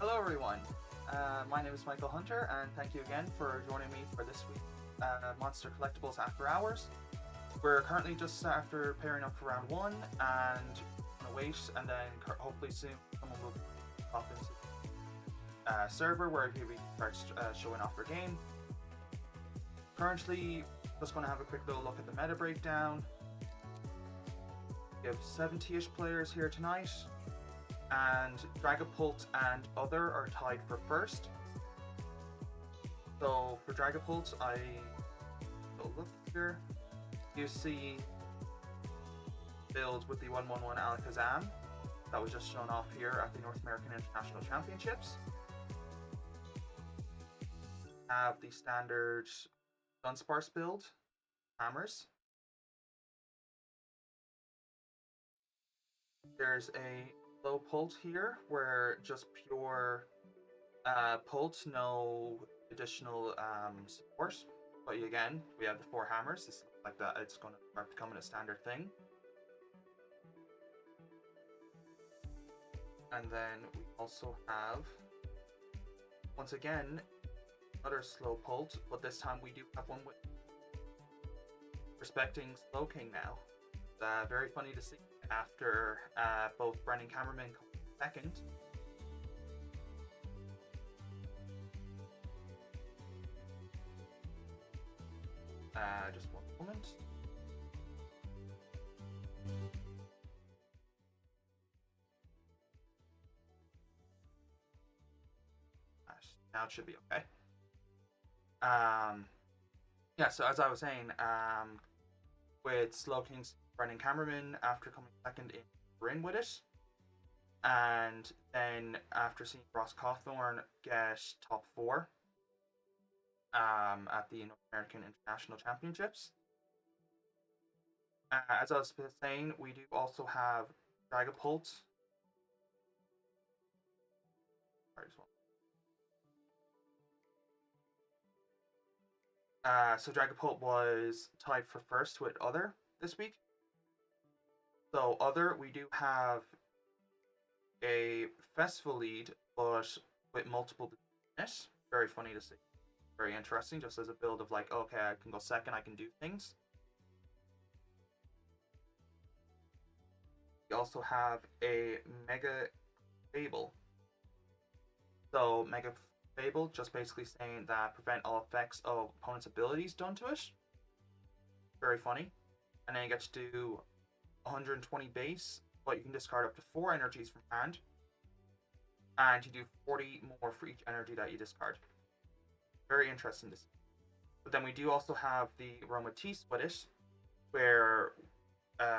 Hello, everyone. My name is Michael Hunter, and thank you again for joining me for this week's Monster Collectibles After Hours. We're currently just after pairing up for round one, and we're gonna wait, and then hopefully soon someone will pop into the server where we start showing off their game. Currently, just going to have a quick little look at the meta breakdown. We have 70-ish players here tonight, and Dragapult and Other are tied for first. So for Dragapult, I will look here. You see builds with the 111 Alakazam that was just shown off here at the North American International Championships. Have the standard Dunsparce build, hammers. There's a low Pult here where just pure Pult, no additional support. But again, we have the 4 hammers. This looks like that it's going to start becoming a standard thing. And then we also have, once again, another slow Pult, but this time we do have one with respecting Slowking now. It's very funny to see after both Brennan Cameraman come second. Just one moment. Now it should be okay. Yeah, so as I was saying, with Slowking's Brennan Cameraman after coming second in Rin with it, and then after seeing Ross Cawthorn get top 4 at the North American International Championships. As I was saying, we do also have Dragapult. So Dragapult was tied for first with Other this week. So Other, we do have a festival lead, but with multiple in it. Very funny to see. Very interesting, just as a build of like, okay, I can go second, I can do things. We also have a Mega Fable. So Mega Fable, just basically saying that prevent all effects of opponent's abilities done to it. Very funny. And then you get to do 120 base, but you can discard up to 4 energies from hand. And you do 40 more for each energy that you discard. Very interesting to see. But then we do also have the Aromatisse with it, where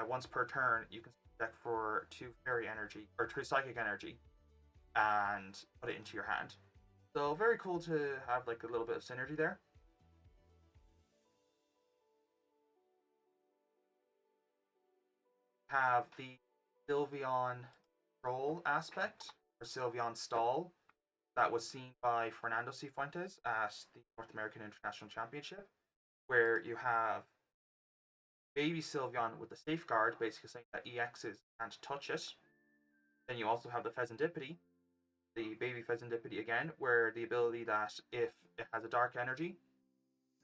once per turn you can deck for 2 fairy energy, or 2 psychic energy, and put it into your hand. So very cool to have like a little bit of synergy there. Have the Sylveon Troll aspect, or Sylveon Stall, that was seen by Fernando Cifuentes at the North American International Championship, where you have Baby Sylveon with the Safeguard, basically saying that EXs can't touch it. Then you also have the Pheasantipede, the Baby Pheasantipede again, where the ability that if it has a dark energy,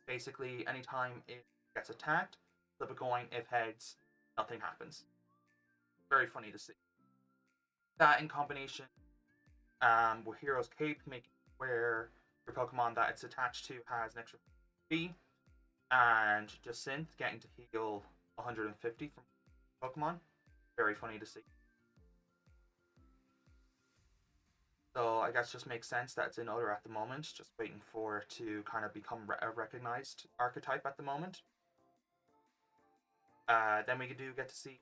basically anytime it gets attacked, flip a coin, if heads, nothing happens. Very funny to see. That in combination with Hero's Cape, making where your Pokemon that it's attached to has an extra B, and Jacynth getting to heal 150 from Pokemon. Very funny to see. So I guess just makes sense that it's in Other at the moment, just waiting for it to kind of become a recognized archetype at the moment. Then we do get to see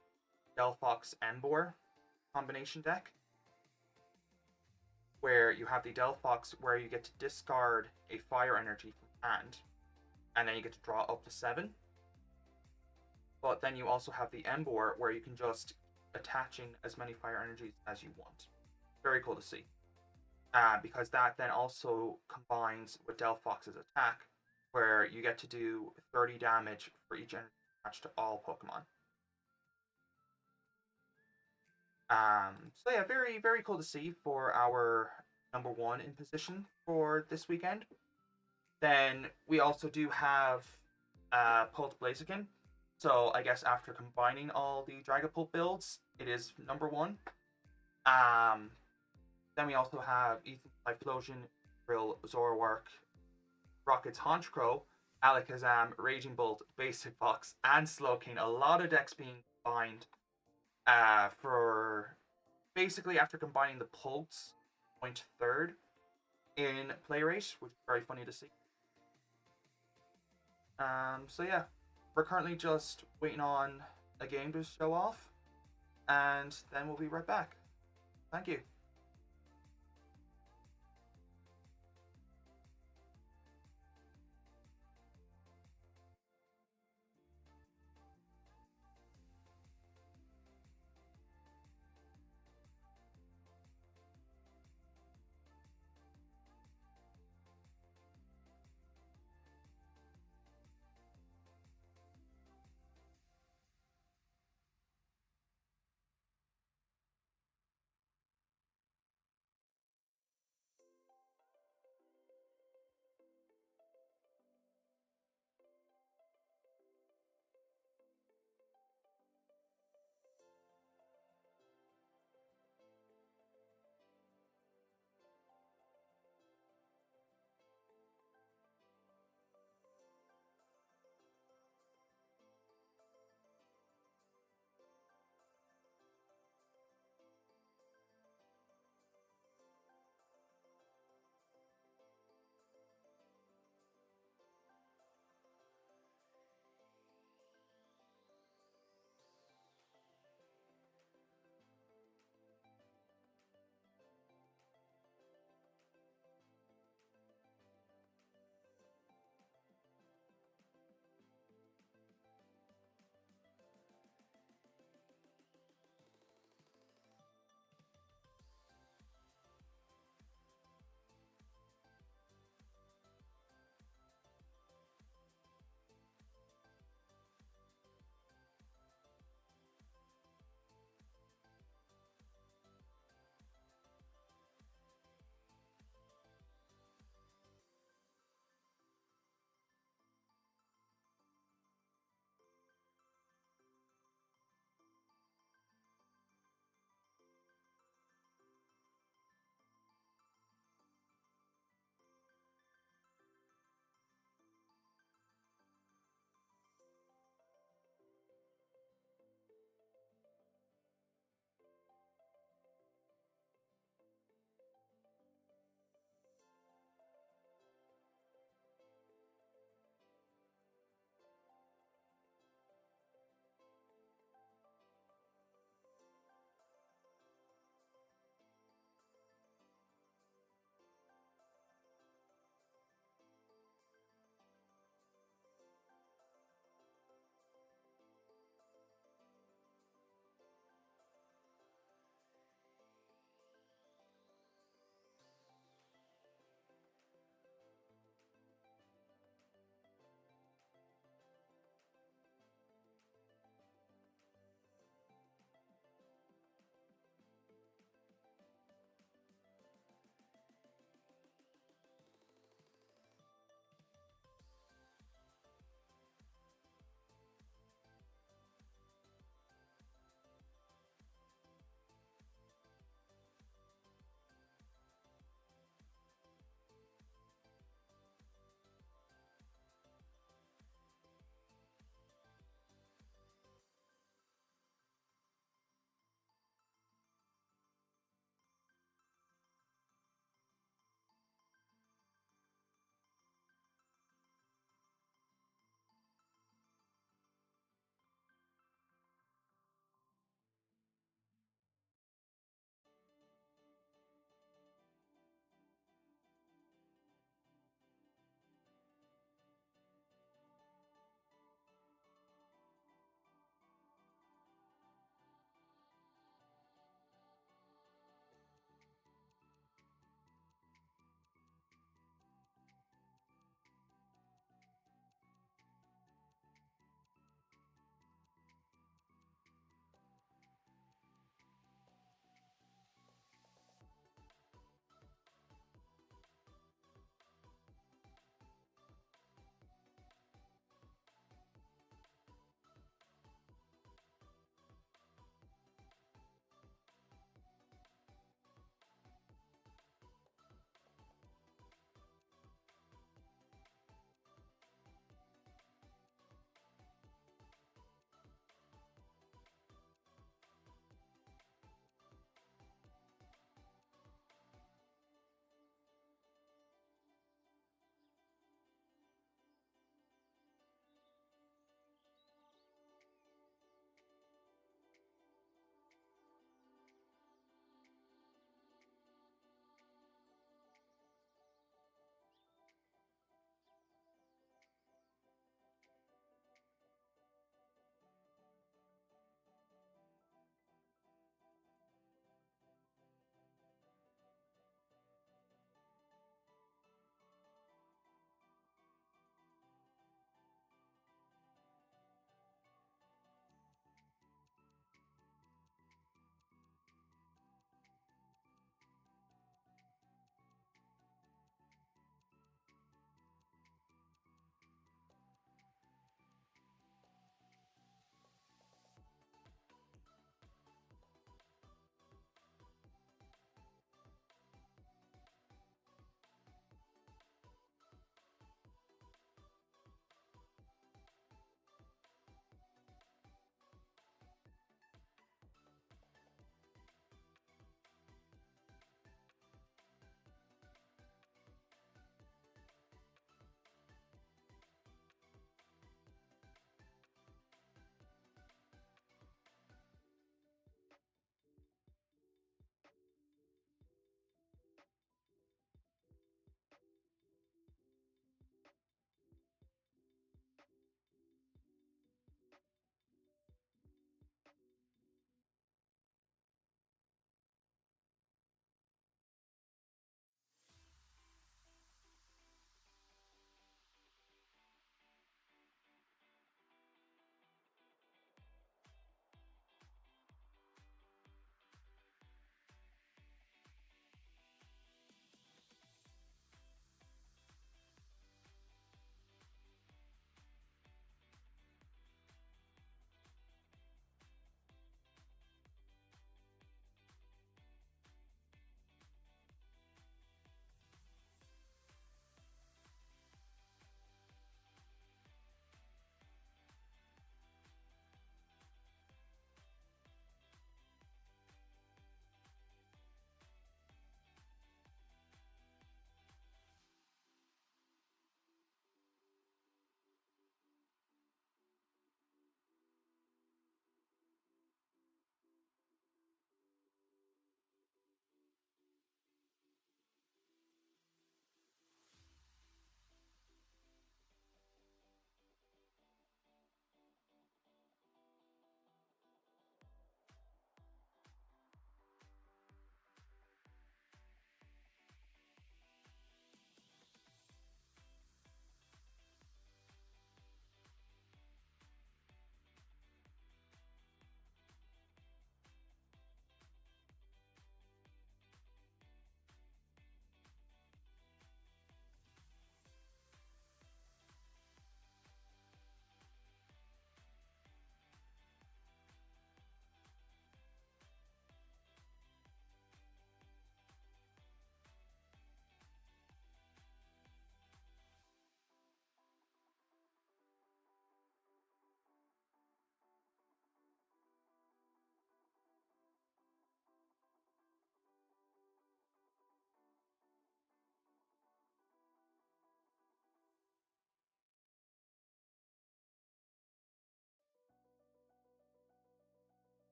Delphox Emboar combination deck, where you have the Delphox where you get to discard a fire energy from hand, and then you get to draw up to 7. But then you also have the Emboar where you can just attaching as many fire energies as you want. Very cool to see. Because that then also combines with Delphox's attack, where you get to do 30 damage for each energy attached to all Pokemon. So yeah, very, very cool to see for our number one in position for this weekend. Then we also do have Pult Blaziken. So I guess after combining all the Dragapult builds, it is number one. Um, then we also have Ethan Typhlosion, Drill, Zoroark, Rocket's Honchkrow, Alakazam, Raging Bolt, Basic Fox, and Slowking. A lot of decks being combined for basically after combining the Pulse point third in play rate, which is very funny to see. So yeah, we're currently just waiting on a game to show off, and then we'll be right back. Thank you.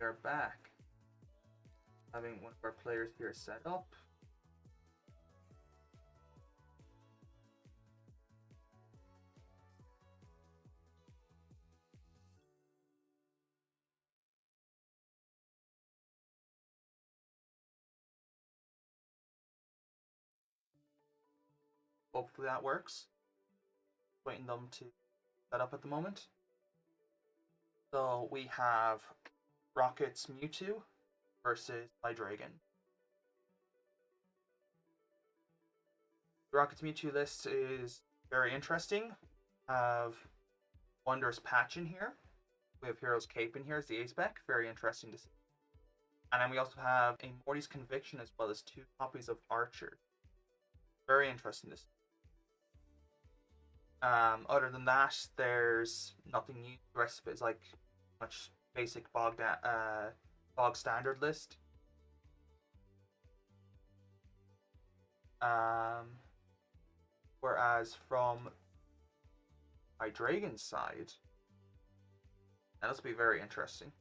We are back. Having one of our players here set up. Hopefully that works. Waiting them to set up at the moment. So we have Rocket's Mewtwo versus Hydreigon. The Rocket's Mewtwo list is very interesting. We have Wondrous Patch in here. We have Hero's Cape in here as the ace spec. Very interesting to see. And then we also have a Morty's Conviction as well as 2 copies of Archer. Very interesting to see. Other than that, there's nothing new. The rest of it is like much basic bog standard list. Whereas from Hydreigon's side, that'll be very interesting.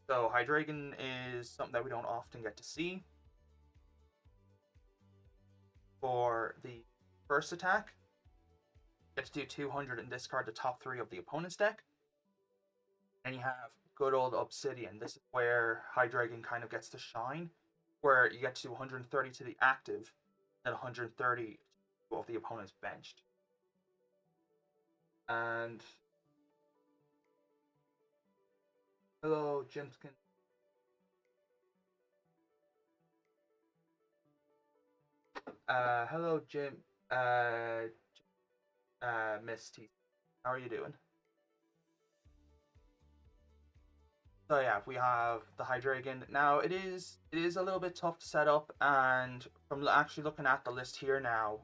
So Hydreigon is something that we don't often get to see. For the first attack, you get to do 200 and discard the top 3 of the opponent's deck. And you have good old Obsidian. This is where Hydreigon kind of gets to shine, where you get to do 130 to the active and 130 of the opponent's benched. And hello, Jimskin. Hello, Jim. Miss T. How are you doing? So yeah, we have the Hydreigon. Now it is a little bit tough to set up, and from actually looking at the list here now,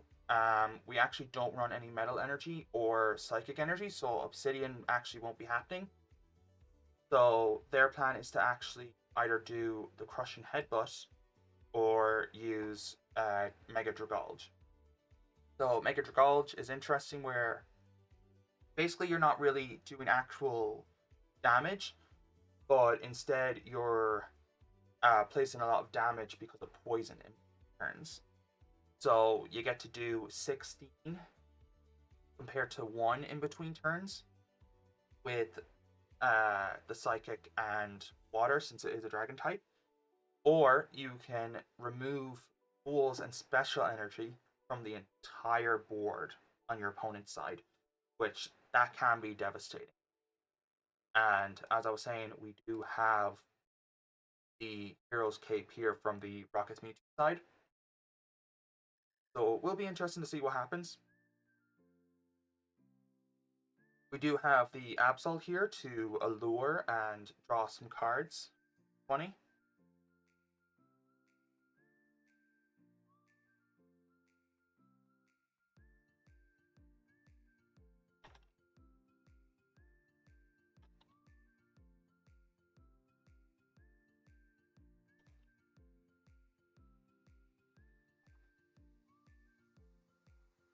we actually don't run any Metal Energy or Psychic Energy, so Obsidian actually won't be happening. So their plan is to actually either do the Crushing Headbutt or use Mega Dragulge. So Mega Dragulge is interesting where basically you're not really doing actual damage, but instead you're placing a lot of damage because of poison in turns. So you get to do 16 compared to 1 in between turns with the Psychic and Water, since it is a Dragon type. Or you can remove Pools and Special Energy from the entire board on your opponent's side, which that can be devastating. And as I was saying, we do have the Hero's Cape here from the Rocket's Mewtwo side. So it will be interesting to see what happens. We do have the Absol here to allure and draw some cards. 20.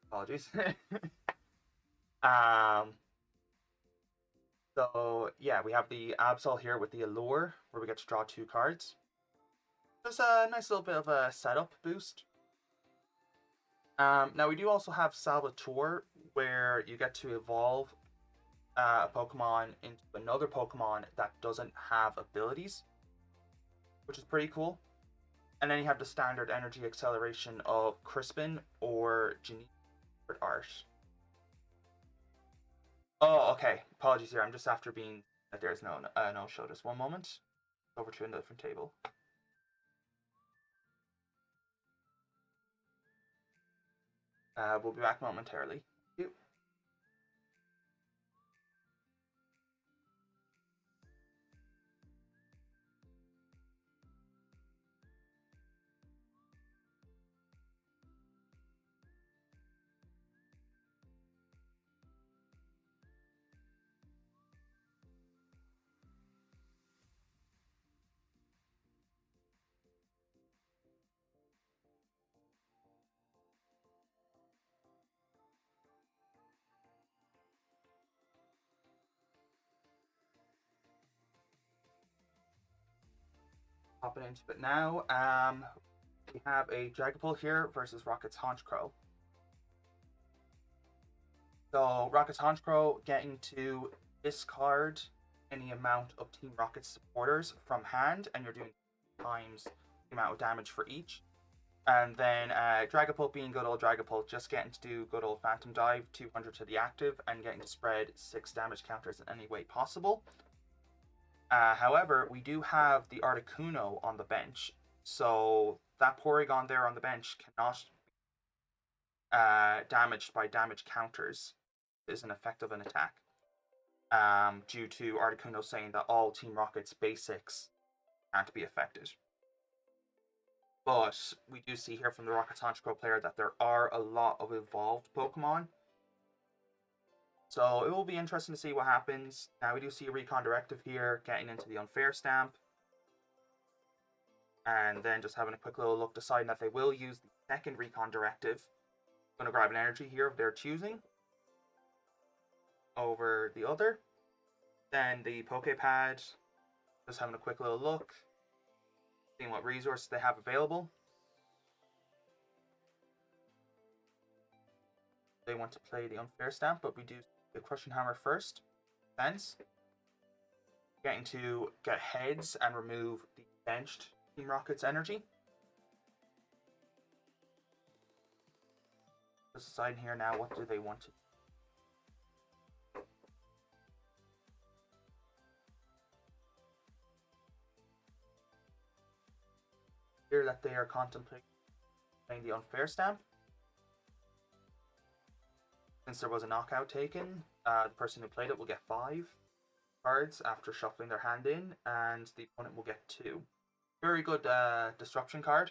Apologies. So yeah, we have the Absol here with the Allure, where we get to draw 2 cards. Just a nice little bit of a setup boost. Now we do also have Salvatore, where you get to evolve a Pokemon into another Pokemon that doesn't have abilities, which is pretty cool. And then you have the standard energy acceleration of Crispin or Geneva Art. Oh, okay. Apologies here. I'm just after being that there's no show. Just one moment. Over to a different table. We'll be back momentarily. Thank you. Hopping into it now. We have a Dragapult here versus Rocket's Honchkrow. So Rocket's Honchkrow getting to discard any amount of Team Rocket supporters from hand, and you're doing times the amount of damage for each. And then Dragapult being good old Dragapult, just getting to do good old Phantom Dive, 200 to the active, and getting to spread 6 damage counters in any way possible. However, we do have the Articuno on the bench, so that Porygon there on the bench cannot be damaged by damage counters. Isn't effective an attack. Due to Articuno saying that all Team Rocket's basics can't be affected. But we do see here from the Rocket's Honchkrow player that there are a lot of evolved Pokemon. So it will be interesting to see what happens. Now we do see a Recon Directive here, getting into the Unfair Stamp. And then just having a quick little look, deciding that they will use the second Recon Directive. I'm going to grab an energy here of their choosing over the other. Then the Pokepad, just having a quick little look, seeing what resources they have available. They want to play the Unfair Stamp, but we do the Crushing Hammer first. Sense. Getting to get heads and remove the benched Team Rocket's energy. Just deciding here now, what do they want to do? Here that they are contemplating playing the Unfair Stamp. Since there was a knockout taken, the person who played it will get 5 cards after shuffling their hand in, and the opponent will get 2. Very good disruption card.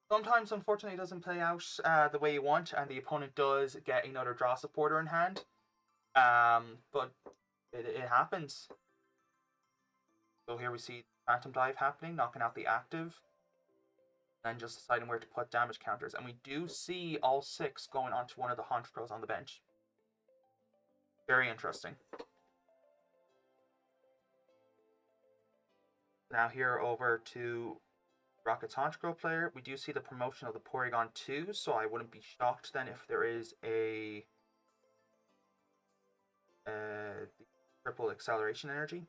Sometimes, unfortunately, it doesn't play out the way you want, and the opponent does get another draw supporter in hand. But it happens. So here we see Phantom Dive happening, knocking out the active. Then just deciding where to put damage counters. And we do see all 6 going onto one of the Honchkrows on the bench. Very interesting. Now here over to Rocket's Honchkrow player. We do see the promotion of the Porygon 2, so I wouldn't be shocked then if there is a triple acceleration energy.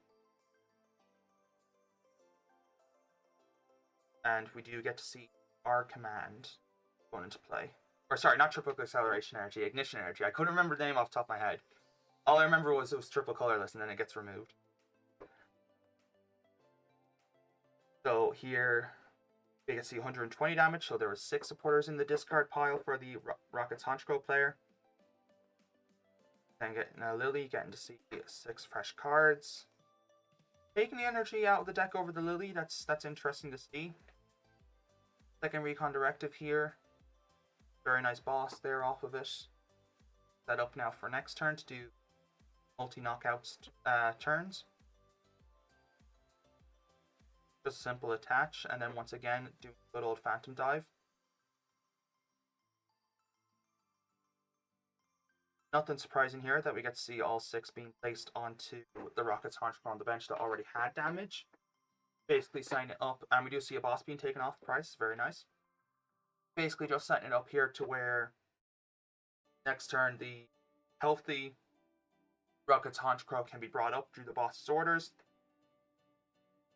And we do get to see our command going into play. Or sorry, not triple acceleration energy, ignition energy. I couldn't remember the name off the top of my head. All I remember was it was triple colorless and then it gets removed. So here we can see 120 damage, so there were 6 supporters in the discard pile for the Rocket's Honchkrow player. Then getting a Lily, getting to see 6 fresh cards. Taking the energy out of the deck over the Lily, that's interesting to see. Second Recon Directive here. Very nice boss there off of it. Set up now for next turn to do multi-knockouts turns. Just simple attach, and then once again do good old Phantom Dive. Nothing surprising here that we get to see all 6 being placed onto the Rocket's Honchkrow on the bench that already had damage. Basically setting it up, and we do see a boss being taken off the price. Very nice. Basically just setting it up here to where next turn the healthy Rocket's Honchkrow can be brought up through the boss's orders.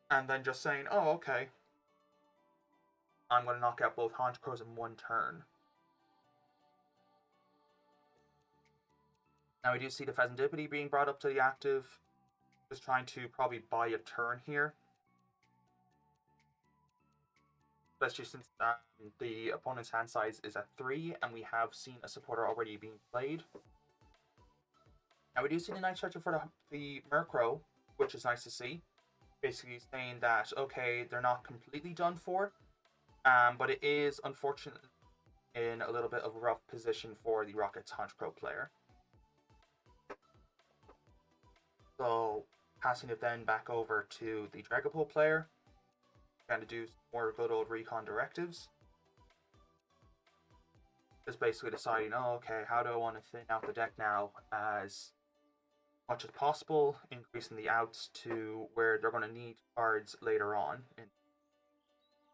And then just saying, oh, okay, I'm going to knock out both Honchkrows in one turn. Now we do see the Pheasantipity being brought up to the active. Just trying to probably buy a turn here. Especially since the opponent's hand size is at 3, and we have seen a supporter already being played. Now we do see the Night Searcher for the Murkrow, which is nice to see. Basically saying that, okay, they're not completely done for, but it is unfortunately in a little bit of a rough position for the Rocket's Honchkrow player. So passing it then back over to the Dragapult player. Kind of do some more good old Recon Directives. Just basically deciding, oh, okay, how do I want to thin out the deck now as much as possible, increasing the outs to where they're going to need cards later on.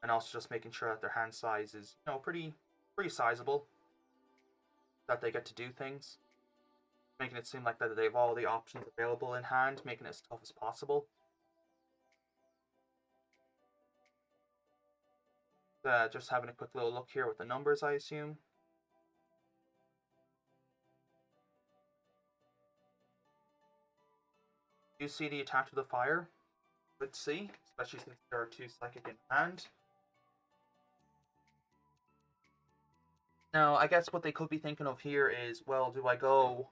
and also just making sure that their hand size is, pretty sizable, that they get to do things, making it seem like that they have all the options available in hand, making it as tough as possible. Just having a quick little look here with the numbers, I assume. You see the attack to the fire? Let's see, especially since there are 2 psychic in hand. Now, I guess what they could be thinking of here is, well, do I go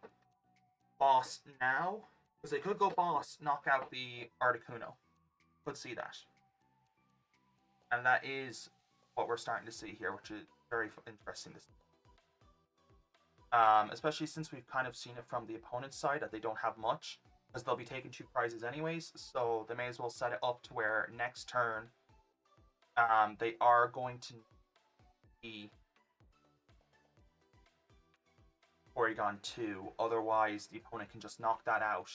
boss now? Because they could go boss, knock out the Articuno. Could see that. And that is what we're starting to see here, which is very interesting to see. Especially since we've kind of seen it from the opponent's side that they don't have much, because they'll be taking 2 prizes anyways, so they may as well set it up to where next turn they are going to be Porygon 2, otherwise the opponent can just knock that out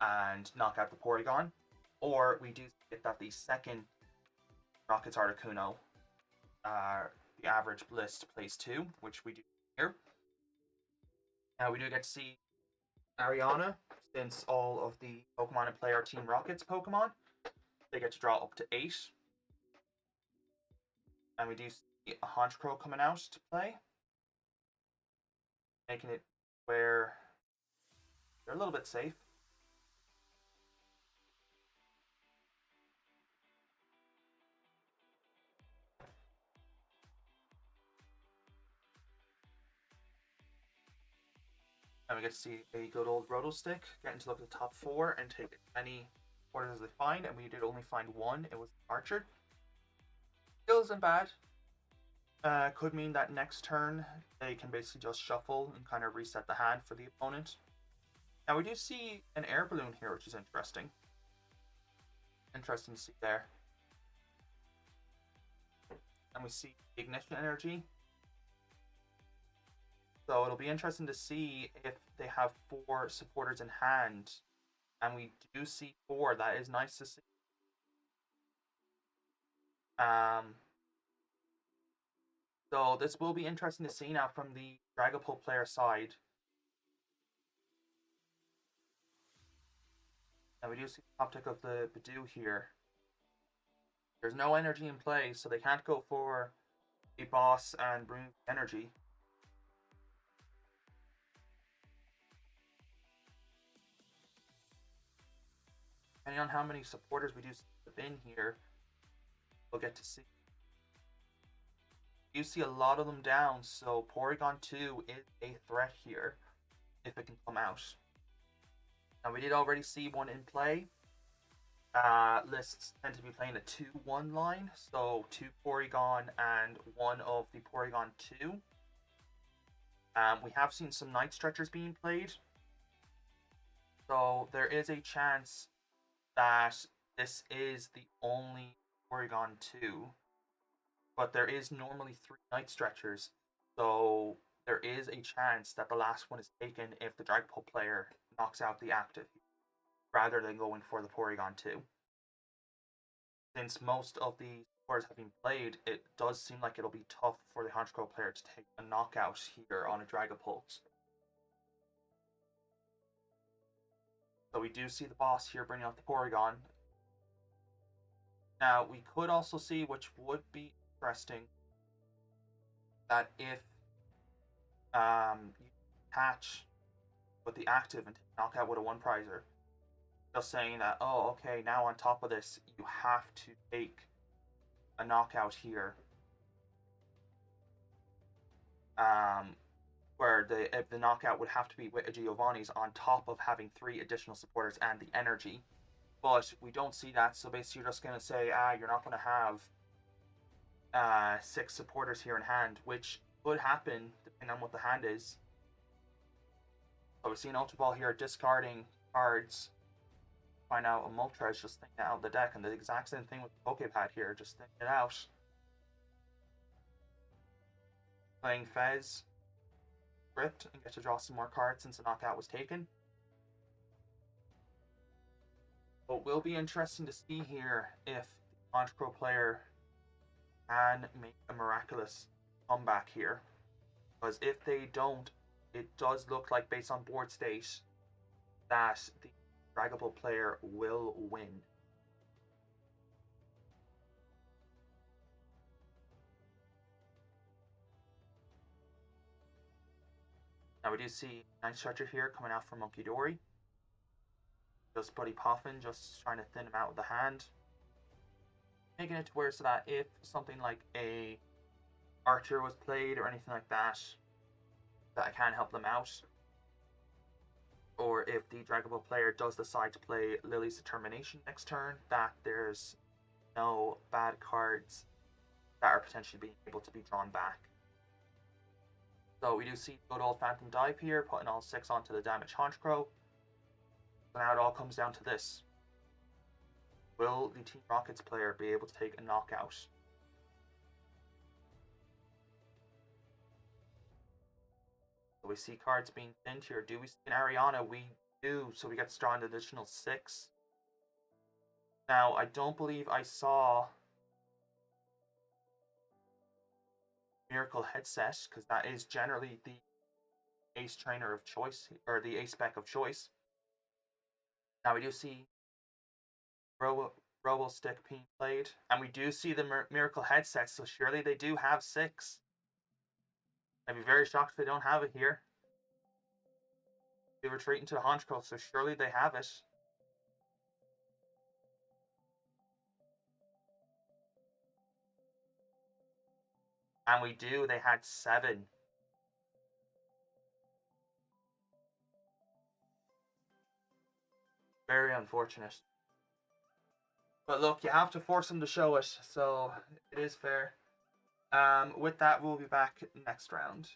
and knock out the Porygon. Or we do get that the second Rocket's Articuno, the average list plays 2, which we do here. Now we do get to see Ariana, since all of the Pokemon in play are Team Rocket's Pokemon. They get to draw up to 8. And we do see a Honchkrow coming out to play, making it where they're a little bit safe. And we get to see a good old Roto Stick getting to look at the top 4 and take as many orders as they find, and we did only find 1. It was Archer. Still isn't bad. Could mean that next turn they can basically just shuffle and kind of reset the hand for the opponent. Now we do see an air balloon here, which is interesting. Interesting to see there. And we see ignition energy. So it'll be interesting to see if they have 4 supporters in hand. And we do see 4. That is nice to see. So this will be interesting to see now from the Dragapult player side. And we do see the optic of the Bidoof here. There's no energy in play, so they can't go for a boss and remove energy. Depending on how many supporters we do slip in here, we'll get to see. You see a lot of them down, so Porygon 2 is a threat here if it can come out. Now we did already see one in play. Lists tend to be playing a 2-1 line, so 2 Porygon and 1 of the Porygon 2. We have seen some Night Stretchers being played, so there is a chance that this is the only Porygon 2, but there is normally 3 Night Stretchers, so there is a chance that the last one is taken if the Dragapult player knocks out the active, rather than going for the Porygon 2. Since most of the supporters have been played, it does seem like it'll be tough for the Honchkrow player to take a knockout here on a Dragapult. So we do see the boss here bringing out the Porygon. Now we could also see, which would be interesting, that if you attach with the active and knock out with a 1-prizer, just saying that, oh, okay, now on top of this, you have to take a knockout here. Where the knockout would have to be with a Giovanni's on top of having 3 additional supporters and the energy. But we don't see that, so basically you're just going to say, you're not going to have 6 supporters here in hand, which could happen depending on what the hand is. So we're seeing Ultra Ball here discarding cards. Find out a Moltres just thinking out of the deck, and the exact same thing with the Pokepad here, just thinking it out. Playing Fez, Crypt, and get to draw some more cards since the knockout was taken. What will be interesting to see here if Honchkrow player can make a miraculous comeback here. Because if they don't, it does look like, based on board state, that the Dragable player will win. Now we do see Night Stretcher here coming out from Monkey Dory. Just Buddy Poffin, just trying to thin him out with the hand. Making it to where so that if something like a Archer was played or anything like that, that I can help them out. Or if the Dragable player does decide to play Lily's Determination next turn, that there's no bad cards that are potentially being able to be drawn back. So we do see good old Phantom Dive here, putting all 6 onto the damage Honchkrow. So now it all comes down to this. Will the Team Rockets player be able to take a knockout? So we see cards being thinned here. Do we see an Ariana? We do. So we get to draw an additional 6. Now, I don't believe I saw Miracle Headset, because that is generally the ace trainer of choice, or the ace spec of choice. Now we do see Robo Stick being played, and we do see the Miracle Headset, so surely they do have 6. I'd be very shocked if they don't have it here. They retreat into the Honchkrow, so surely they have it. And we do, they had 7. Very unfortunate. But look, you have to force them to show it, so it is fair. With that, we'll be back next round.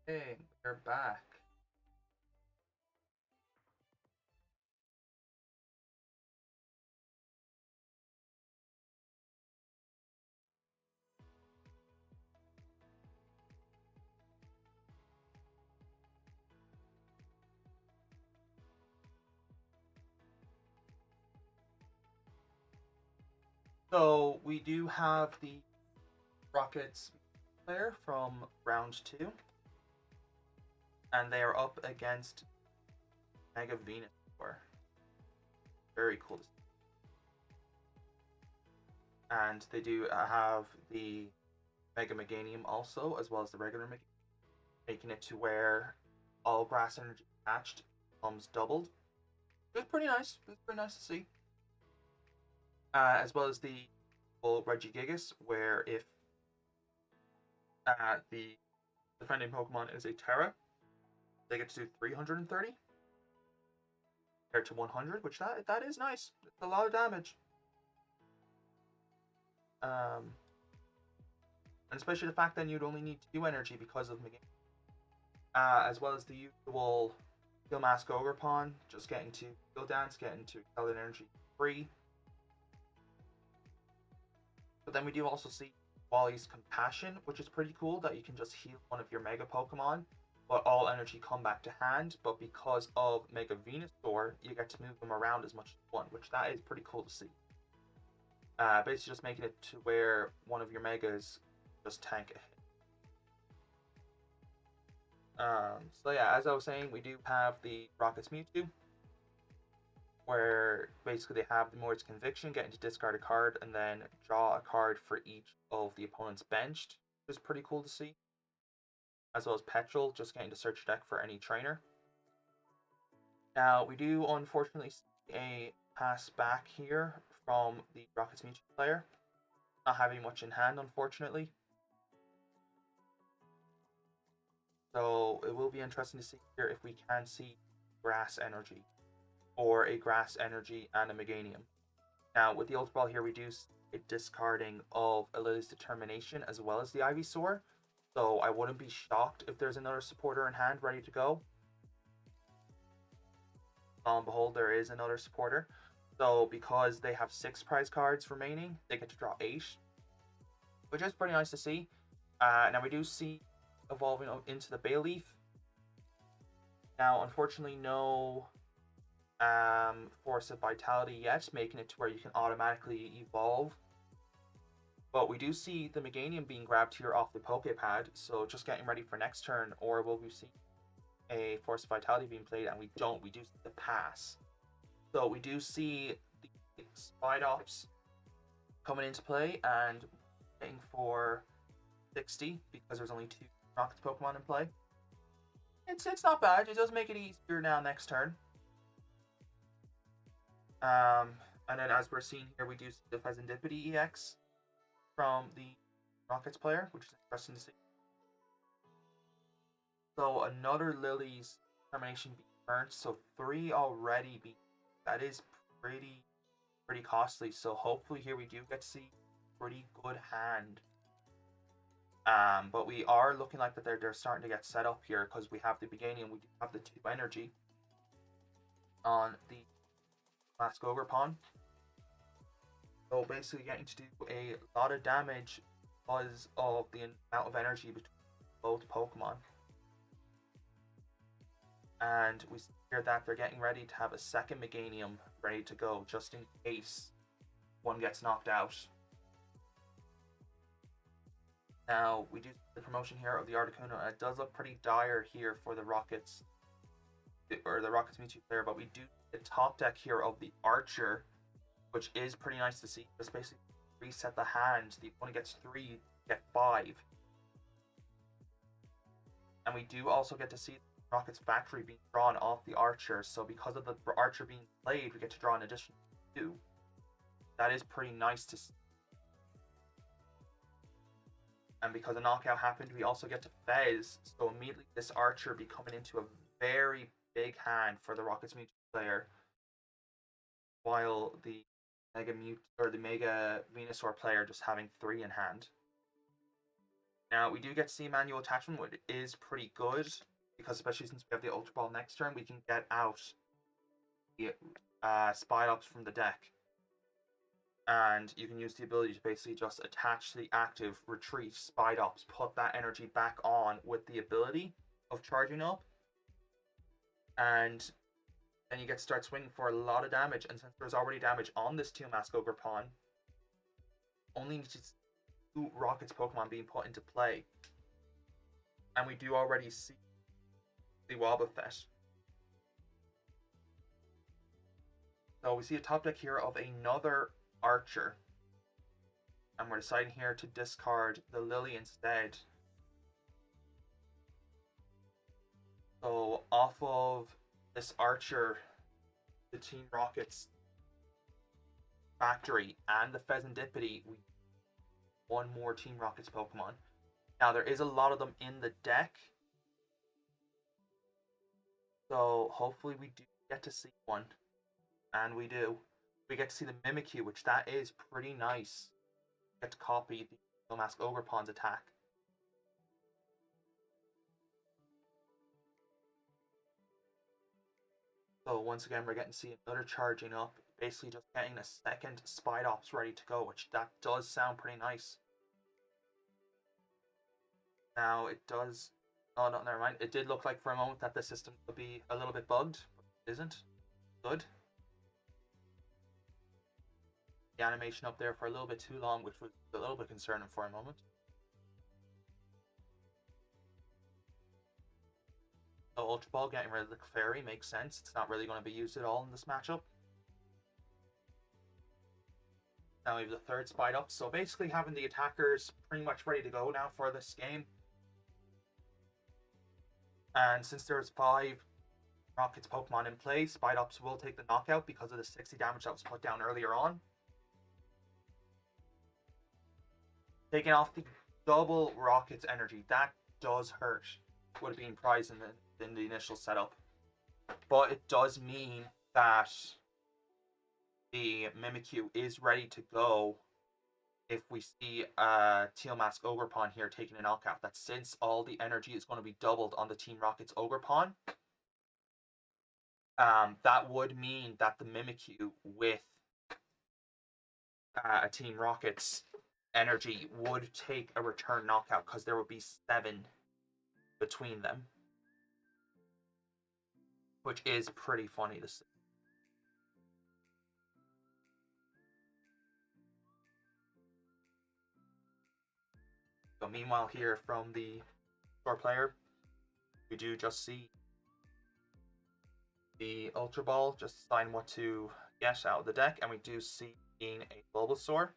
Hey, we're back. So we do have the Rockets player from round two, and they are up against Mega Venus. Very cool. And they do have the Mega Meganium also, as well as the regular Meganium, making it to where all grass energy attached becomes doubled. It's pretty nice. It's pretty nice to see. As well as the full Regigigas, where if the defending Pokemon is a Terra, they get to do 330 compared to 100, which that is nice. It's a lot of damage. Um, and especially the fact that you'd only need 2 energy because of Meganium. As well as the usual Steel Mask Ogerpon, just getting to Steel Dance, getting to Excel Energy free. But then we do also see Wally's Compassion, which is pretty cool that you can just heal one of your Mega Pokemon, but all energy come back to hand. But because of Mega Venusaur, you get to move them around as much as you want, which that is pretty cool to see. Basically just making it to where one of your Megas just tank a hit. So yeah, as I was saying, we do have the Rockets Mewtwo, where basically they have the Moord's Conviction, getting to discard a card, and then draw a card for each of the opponent's benched, which is pretty cool to see. As well as Petrol, just getting to search deck for any trainer. Now, we do unfortunately see a pass back here from the Rockets Mewtwo player. Not having much in hand, unfortunately. So it will be interesting to see here if we can see Grass Energy, or a Grass Energy and a Meganium. Now, with the Ultra Ball here, we do see a discarding of Lily's Determination as well as the Ivysaur. So I wouldn't be shocked if there's another supporter in hand ready to go. Lo and behold, there is another supporter. So because they have 6 prize cards remaining, they get to draw 8, which is pretty nice to see. Now we do see evolving into the Bayleaf. Now, unfortunately, no Force of Vitality yet, making it to where you can automatically evolve. But we do see the Meganium being grabbed here off the Pokepad, so just getting ready for next turn, or will we see a Force of Vitality being played? And we don't. We do see the pass. So we do see the Spidops coming into play and waiting for 60 because there's only 2 Rockets Pokemon in play. It's not bad. It does make it easier now next turn. And then as we're seeing here, we do see the Fezandipity EX from the Rockets player, which is interesting to see. So another Lily's Determination being burnt, so 3 already being, that is pretty costly. So hopefully here we do get to see pretty good hand. But we are looking like that they're starting to get set up here because we have the beginning and we do have the 2 energy on the Mask Ogerpon. So basically getting to do a lot of damage because of the amount of energy between both Pokemon. And we see here that they're getting ready to have a second Meganium ready to go just in case one gets knocked out. Now, we do see the promotion here of the Articuno, and it does look pretty dire here for the Rockets, or the Rockets Mewtwo player, but we do see the top deck here of the Archer, which is pretty nice to see. Just basically reset the hand. The opponent gets 3, you get 5. And we do also get to see Rocket's Factory being drawn off the Archer, so because of the Archer being played, we get to draw an additional 2. That is pretty nice to see. And because a knockout happened, we also get to Fez, so immediately this Archer be coming into a very big hand for the Rockets Mewtwo player, while the Mega Venusaur player just having 3 in hand. Now, we do get to see manual attachment, which is pretty good, because especially since we have the Ultra Ball next turn, we can get out the Spy Ops from the deck. And you can use the ability to basically just attach to the active retreat Spy Ops, put that energy back on with the ability of charging up, and then you get to start swinging for a lot of damage. And since there's already damage on this Teal Mask Ogre Pawn, only needs 2 Rockets Pokemon being put into play. And we do already see the Wobbuffet. So we see a top deck here of another Archer. And we're deciding here to discard the Lily instead. So off of this Archer, the Team Rockets factory and the Pheasantipede, we one more Team Rockets Pokemon. Now there is a lot of them in the deck, so hopefully we do get to see one, and we do. We get to see the Mimikyu, which that is pretty nice. We get to copy the Teal Mask Ogre Pawn's attack. So once again, we're getting to see another charging up, basically just getting a second Spy Ops ready to go, which that does sound pretty nice. Now it does. Oh no, never mind. It did look like for a moment that the system would be a little bit bugged, but it isn't. Good. The animation up there for a little bit too long, which was a little bit concerning for a moment. So Ultra Ball getting rid of the Clefairy makes sense. It's not really going to be used at all in this matchup. Now we have the third Spy Up. So basically having the attackers pretty much ready to go now for this game. And since there's 5 Rockets Pokemon in play, Spy Ops will take the knockout because of the 60 damage that was put down earlier on. Taking off the double Rockets energy, that does hurt. Would have been prized in the initial setup. But it does mean that the Mimikyu is ready to go if we see Teal Mask Ogre Pawn here taking a knockout. That since all the energy is going to be doubled on the Team Rocket's Ogre Pawn, that would mean that the Mimikyu with a Team Rocket's energy would take a return knockout because there would be 7 between them, which is pretty funny to see. So meanwhile here from the store player, we do just see the Ultra Ball just decide what to get out of the deck, and we do see being a Bulbasaur.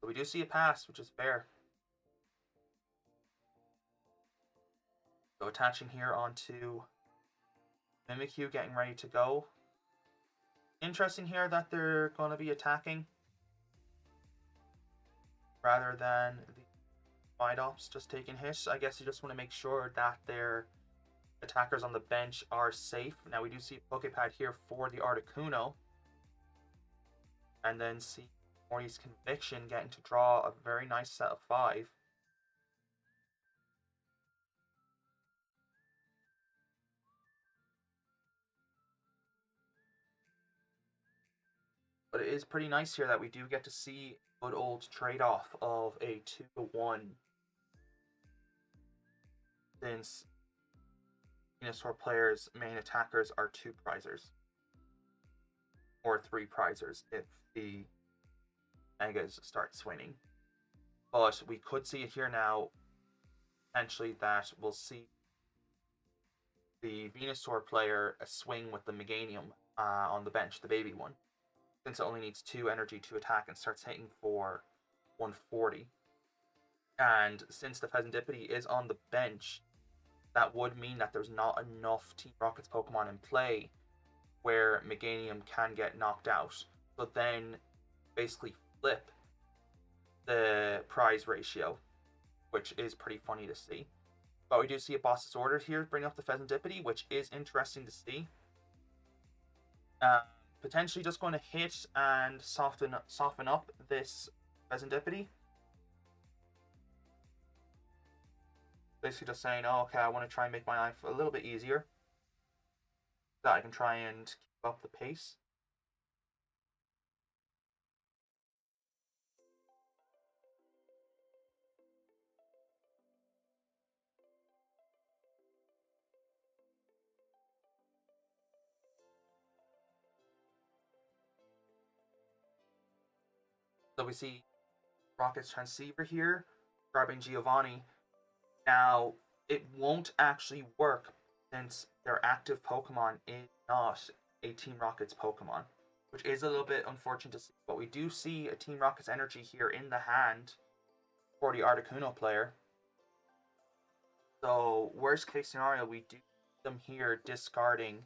So we do see a pass, which is fair. So attaching here onto Mimikyu, getting ready to go. Interesting here that they're going to be attacking rather than the Midops just taking hits. I guess you just want to make sure that their attackers on the bench are safe. Now we do see a Pokepad here for the Articuno. And then see Morty's Conviction getting to draw a very nice set of 5. But it is pretty nice here that we do get to see a good old trade-off of a 2-1. Since Venusaur players' main attackers are 2 prizers. Or 3 prizers if the Megas start swinging. But we could see it here now, potentially, that we'll see the Venusaur player swing with the Meganium on the bench, the baby one. Since it only needs 2 energy to attack and starts hitting for 140. And since the Pheasantipede is on the bench, that would mean that there's not enough Team Rocket's Pokemon in play where Meganium can get knocked out. So then basically flip the prize ratio, which is pretty funny to see. But we do see a boss's order here bring up the Pheasantipede, which is interesting to see. potentially just going to hit and soften up this Serendipity. Basically just saying, oh, okay, I want to try and make my life a little bit easier, so that I can try and keep up the pace. So we see Rocket's Transceiver here, grabbing Giovanni. Now, it won't actually work since their active Pokemon is not a Team Rocket's Pokemon, which is a little bit unfortunate to see. But we do see a Team Rocket's energy here in the hand for the Articuno player. So, worst case scenario, we do see them here discarding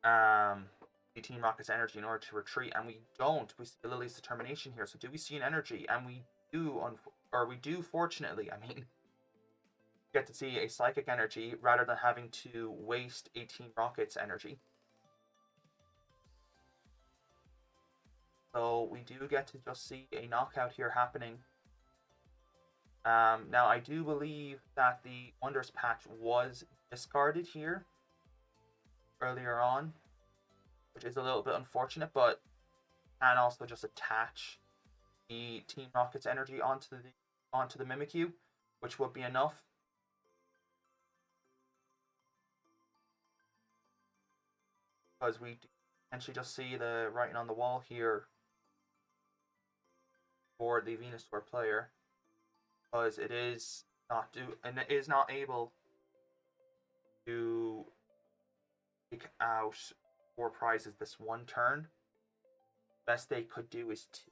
the Team Rocket's energy in order to retreat, and we don't. We see Lily's Determination here. So, do we see an energy? And we do, fortunately, I mean, get to see a Psychic energy rather than having to waste a Team Rocket's energy. So we do get to just see a knockout here happening. Now, I do believe that the Wonders patch was discarded here earlier on, which is a little bit unfortunate, but can also just attach the Team Rocket's energy onto the Mimikyu, which would be enough. Because we do potentially just see the writing on the wall here for the Venusaur player, because it is not able to take out 4 prizes this one turn. Best they could do is 2.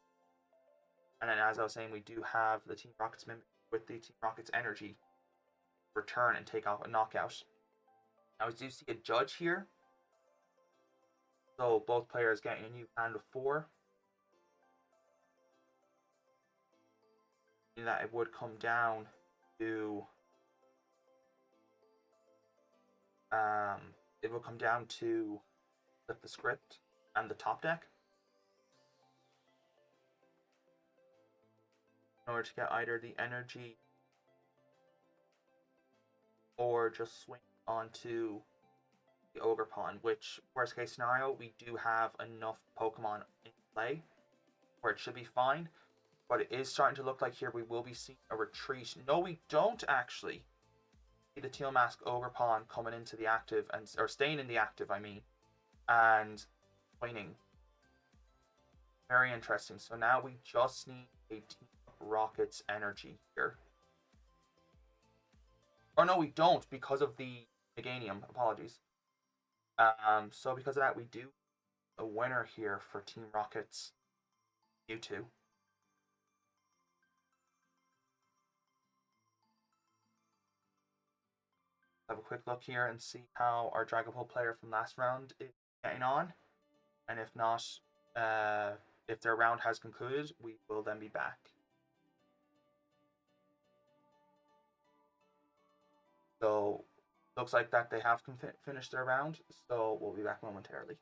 And then, as I was saying, we do have the Team Rocket's Mimic with the Team Rocket's energy return and take out a knockout. Now we do see a Judge here, so both players getting a new hand of 4. That it would come down to flip the script and the top deck in order to get either the energy or just swing onto the Ogre Pawn, which, worst case scenario, we do have enough Pokemon in play where it should be fine. But it is starting to look like here we will be seeing a retreat. No, we don't actually see the Teal Mask Ogre Pawn coming into the active, or staying in the active, I mean, and winning. Very interesting. So now we just need a Team Rocket's energy here. Oh no, we don't, because of the Meganium. Apologies. So because of that, we do a winner here for Team Rocket's Mewtwo. Have a quick look here and see how our Dragapult player from last round is getting on, and if not, if their round has concluded, we will then be back. So looks like that they have finished their round, so we'll be back momentarily.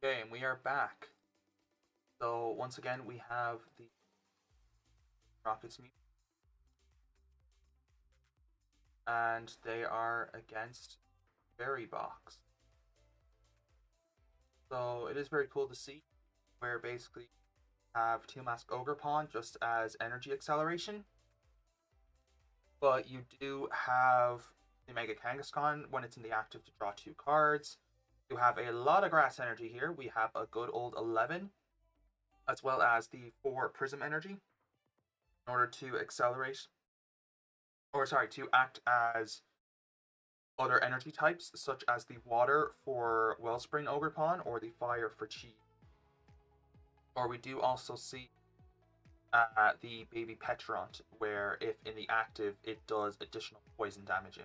Okay, and we are back. So once again, we have the Rockets mute, and they are against Fairy Box. So it is very cool to see where basically you have Teal Mask Ogre Pawn just as energy acceleration, but you do have the Mega Kangaskhan when it's in the active to draw 2 cards. You have a lot of grass energy here. We have a good old 11, as well as the 4 Prism energy in order to accelerate, or sorry, to act as other energy types, such as the water for Wellspring Ogre Pawn or the fire for Chi. Or we do also see the Baby Petront, where if in the active, it does additional poison damage in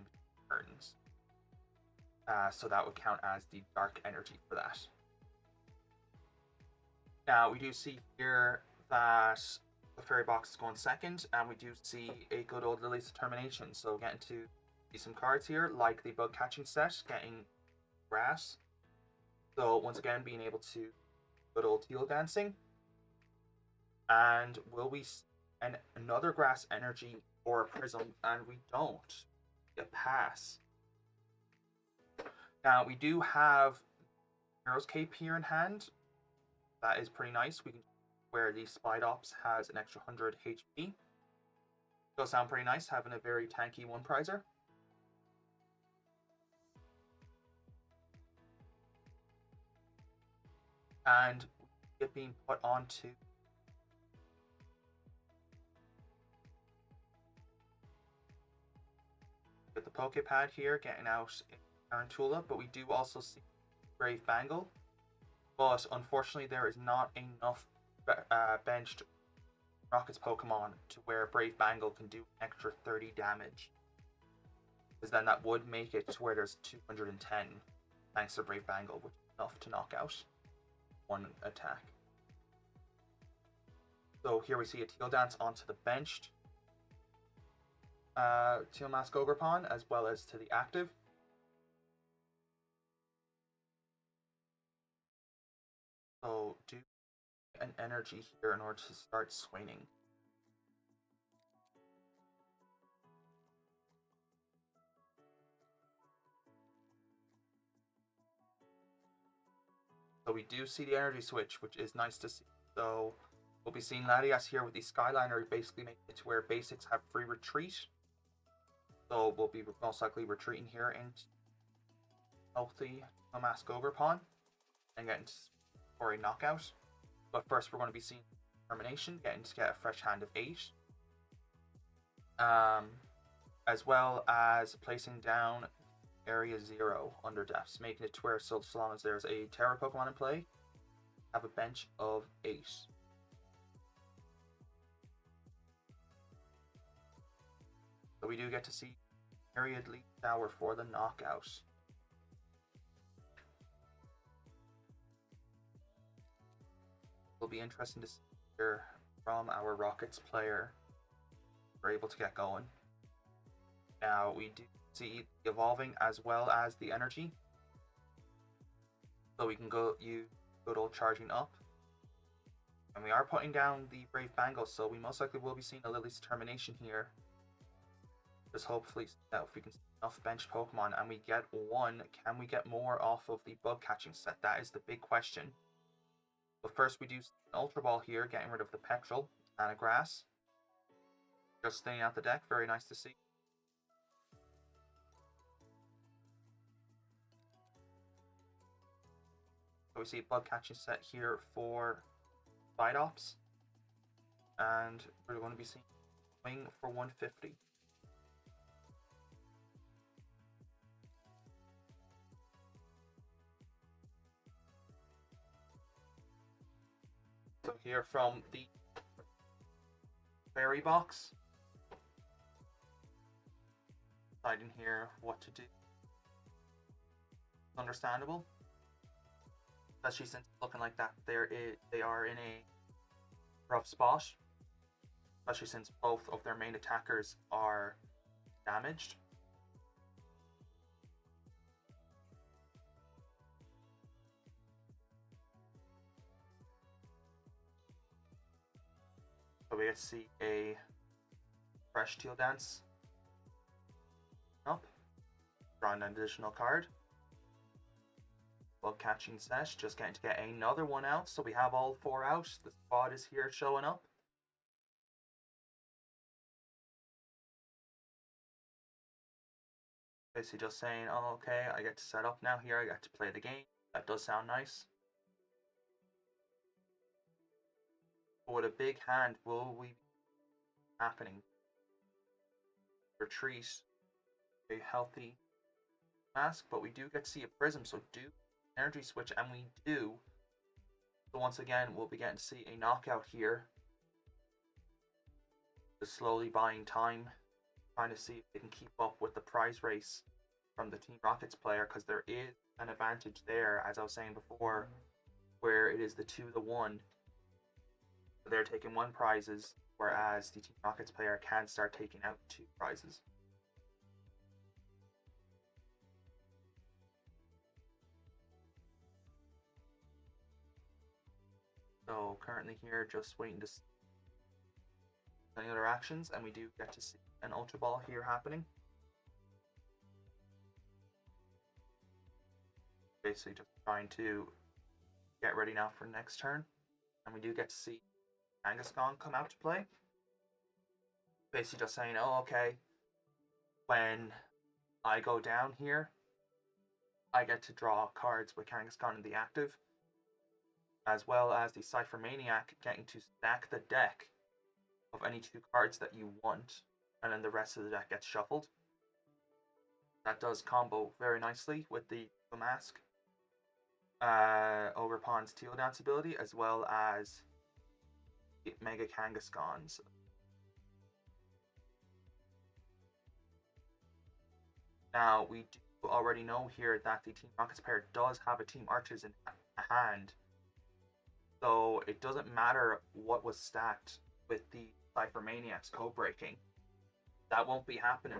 turns. So that would count as the dark energy for that. Now, we do see here that the Fairy Box is going second, and we do see a good old Lily's Determination. So getting to see some cards here, like the Bug Catching set, getting grass. So once again, being able to good old Teal Dancing. And will we see another grass energy or a prism? And we don't. A pass. Now, we do have Hero's Cape here in hand. That is pretty nice. We can where the Spidops has an extra 100 HP. Does sound pretty nice, having a very tanky one prizer. And it being put onto get the Pokepad here, getting out Tarantula, but we do also see Brave Bangle. But unfortunately, there is not enough benched Rockets Pokemon to where Brave Bangle can do extra 30 damage. Because then that would make it to where there's 210 thanks to Brave Bangle, which is enough to knock out one attack. So here we see a Teal Dance onto the benched Teal Mask Ogre Pawn, as well as to the active. So do an energy here in order to start swinging. So we do see the energy switch, which is nice to see. So we'll be seeing Latias here with the Skyliner, basically making it to where basics have free retreat. So we'll be most likely retreating here into healthy Mask Ogre Pawn and getting for a knockout. But first we're going to be seeing Determination, getting to get a fresh hand of 8. As well as placing down Area 0 under depths, making it to where so long as there's a Terra Pokemon in play, have a bench of 8. So we do get to see Area Leaf Tower for the knockout. It'll be interesting to see here from our Rockets player we're able to get going. Now we do see the evolving as well as the energy. So we can go use good old charging up. And we are putting down the Brave Bangle, so we most likely will be seeing a Lily's Determination here. Just hopefully that if we can see enough bench Pokemon and we get one, can we get more off of the Bug Catching set? That is the big question. But first we do see an Ultra Ball here, getting rid of the Petrol and a Grass. Just staying out the deck, very nice to see. So we see a Bug Catching set here for Spidops. And we're going to be seeing Wing for 150. So here from the Fairy Box, deciding here what to do. Understandable, especially since it's looking like that they are in a rough spot, especially since both of their main attackers are damaged. So we get to see a fresh teal dance up. Drawing an additional card. Bug catching set, just getting to get another one out. So we have all 4 out. The squad is here showing up. Basically just saying, oh, okay, I get to set up now here. I get to play the game. That does sound nice. But with a big hand, will we be happening? Retreat. A healthy mask, but we do get to see a prism, so do energy switch, and we do. So once again, we'll be getting to see a knockout here. Just slowly buying time, trying to see if they can keep up with the prize race from the Team Rockets player, because there is an advantage there, as I was saying before, where it is the 2-1. They're taking 1 prizes, whereas the Team Rockets player can start taking out 2 prizes. So currently here, just waiting to see any other actions, and we do get to see an Ultra Ball here happening. Basically just trying to get ready now for next turn, and we do get to see Kangaskhan come out to play. Basically just saying, oh, okay, when I go down here, I get to draw cards with Kangaskhan in the active, as well as the Cypher Maniac getting to stack the deck of any 2 cards that you want, and then the rest of the deck gets shuffled. That does combo very nicely with the mask, Ogerpon's Teal Dance ability, as well as Mega Kangaskhan's. Now, we do already know here that the Team Rockets player does have a Team Archers in hand, so it doesn't matter what was stacked with the Cypher Maniac's code breaking. That won't be happening.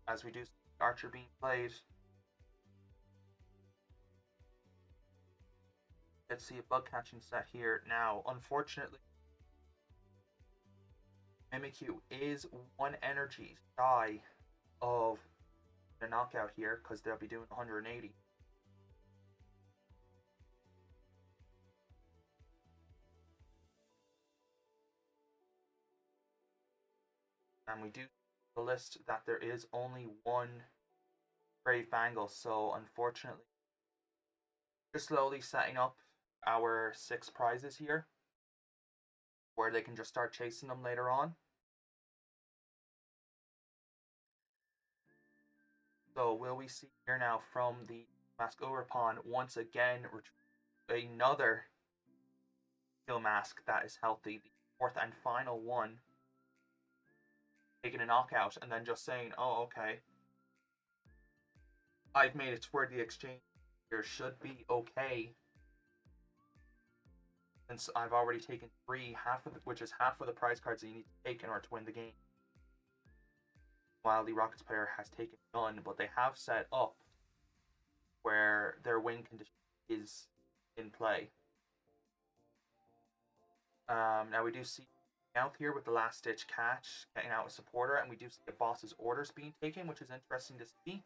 As we do see Archer being played. Let's see a bug catching set here. Now, unfortunately, Mimikyu is 1 energy shy of the knockout here, because they'll be doing 180. And we do the list that there is only 1 Brave Bangle, so unfortunately, just slowly setting up our 6 prizes here, where they can just start chasing them later on. So will we see here now from the Mask Overpawn once again another Kill Mask that is healthy, the 4th and final one, taking a knockout and then just saying, oh, okay, I've made it toward the exchange here, should be okay, since I've already taken 3, which is half of the prize cards that you need to take in order to win the game. While the Rockets player has taken none, but they have set up where their win condition is in play. Now we do see out here with the last ditch catch, getting out a supporter, and we do see the boss's orders being taken, which is interesting to see.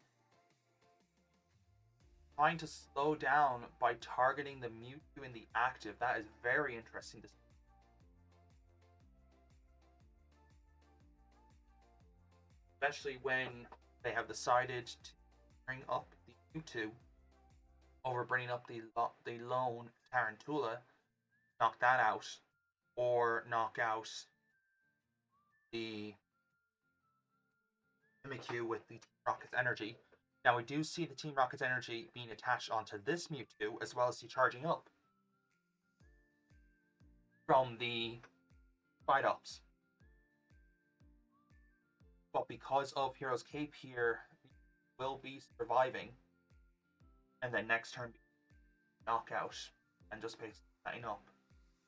Trying to slow down by targeting the Mewtwo in the active, that is very interesting to see. Especially when they have decided to bring up the Mewtwo over bringing up the lone Tarantula, knock that out, or knock out the Mimikyu with the Team Rocket's energy. Now we do see the Team Rocket's energy being attached onto this Mewtwo, as well as the charging up from the Fight Ups. But because of Hero's Cape here, will be surviving, and then next turn knockout, and just basically setting up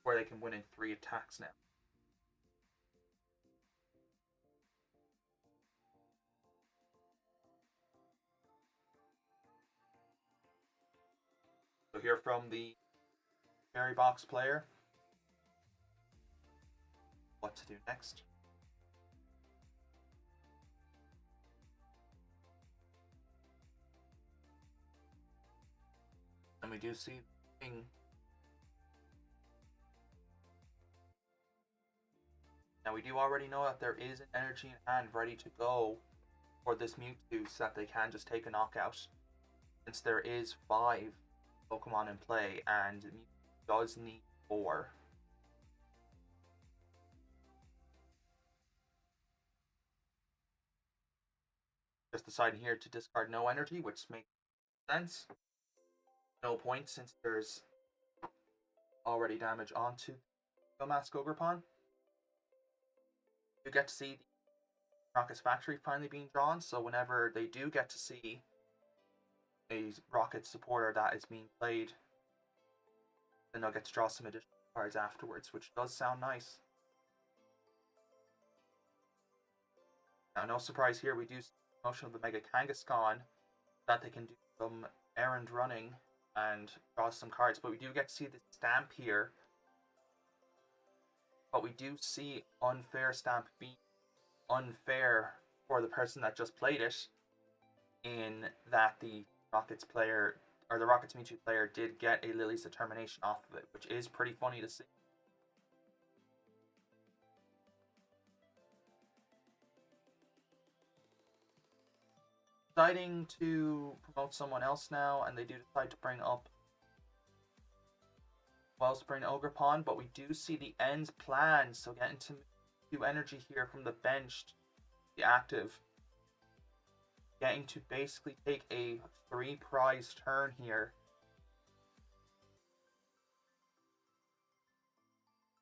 where they can win in 3 attacks now. So here from the Fairy Box player, what to do next. And we do see the thing. Now we do already know that there is an energy in hand ready to go for this Mewtwo so that they can just take a knockout. Since there is 5 Pokemon in play and Mewtwo does need 4. Just deciding here to discard no energy, which makes sense. No point since there's already damage onto the Mask Ogerpon. You get to see the Rocket's Factory finally being drawn, so whenever they do get to see a Rocket supporter that is being played, then they'll get to draw some additional cards afterwards, which does sound nice. Now, no surprise here, we do see the motion of the Mega Kangaskhan, that they can do some errand running and draw some cards, but we do get to see the stamp here. But we do see unfair stamp being unfair for the person that just played it, in that the Rockets player, or the Rockets Mewtwo player, did get a Lily's Determination off of it, which is pretty funny to see. Deciding to promote someone else now, and they do decide to bring up Wellspring Ogerpon, but we do see the ends planned, so getting to 2 energy here from the bench to be active. Getting to basically take a 3 prize turn here.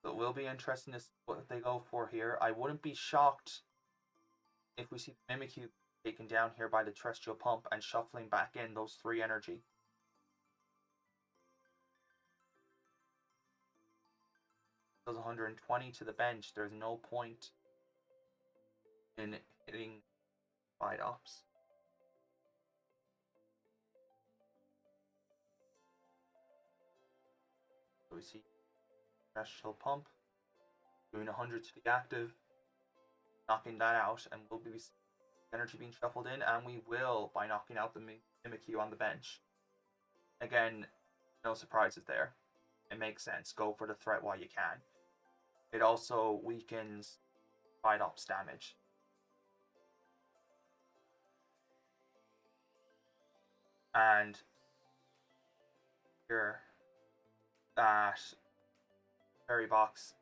So it will be interesting to see what they go for here. I wouldn't be shocked if we see Mimikyu taken down here by the Terrestrial Pump and shuffling back in those 3 energy. Does 120 to the bench. There's no point in hitting Fidops. So we see Terrestrial Pump doing 100 to the active, knocking that out, and we'll be energy being shuffled in, and we will by knocking out the Mimikyu on the bench. Again, no surprises there. It makes sense. Go for the threat while you can. It also weakens Fidops damage. And here, that fairy box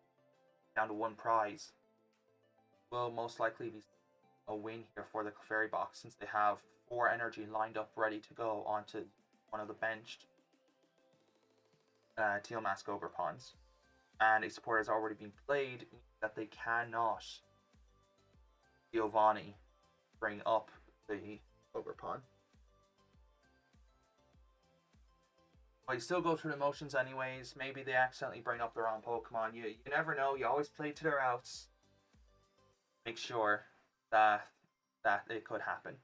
down to 1 prize will most likely be a win here for the fairy box, since they have 4 energy lined up ready to go onto one of the benched Teal Mask Ogerpons. And a supporter has already been played, that they cannot Giovanni bring up the Ogerpon. But you still go through the motions anyways. Maybe they accidentally bring up the wrong Pokemon. You never know. You always play to their outs. Make sure that it could happen.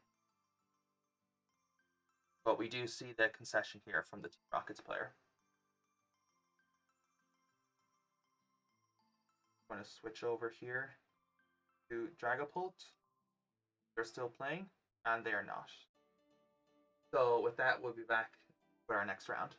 But we do see the concession here from the Team Rockets player. I'm going to switch over here to Dragapult. They're still playing, and they are not. So with that, we'll be back with our next round.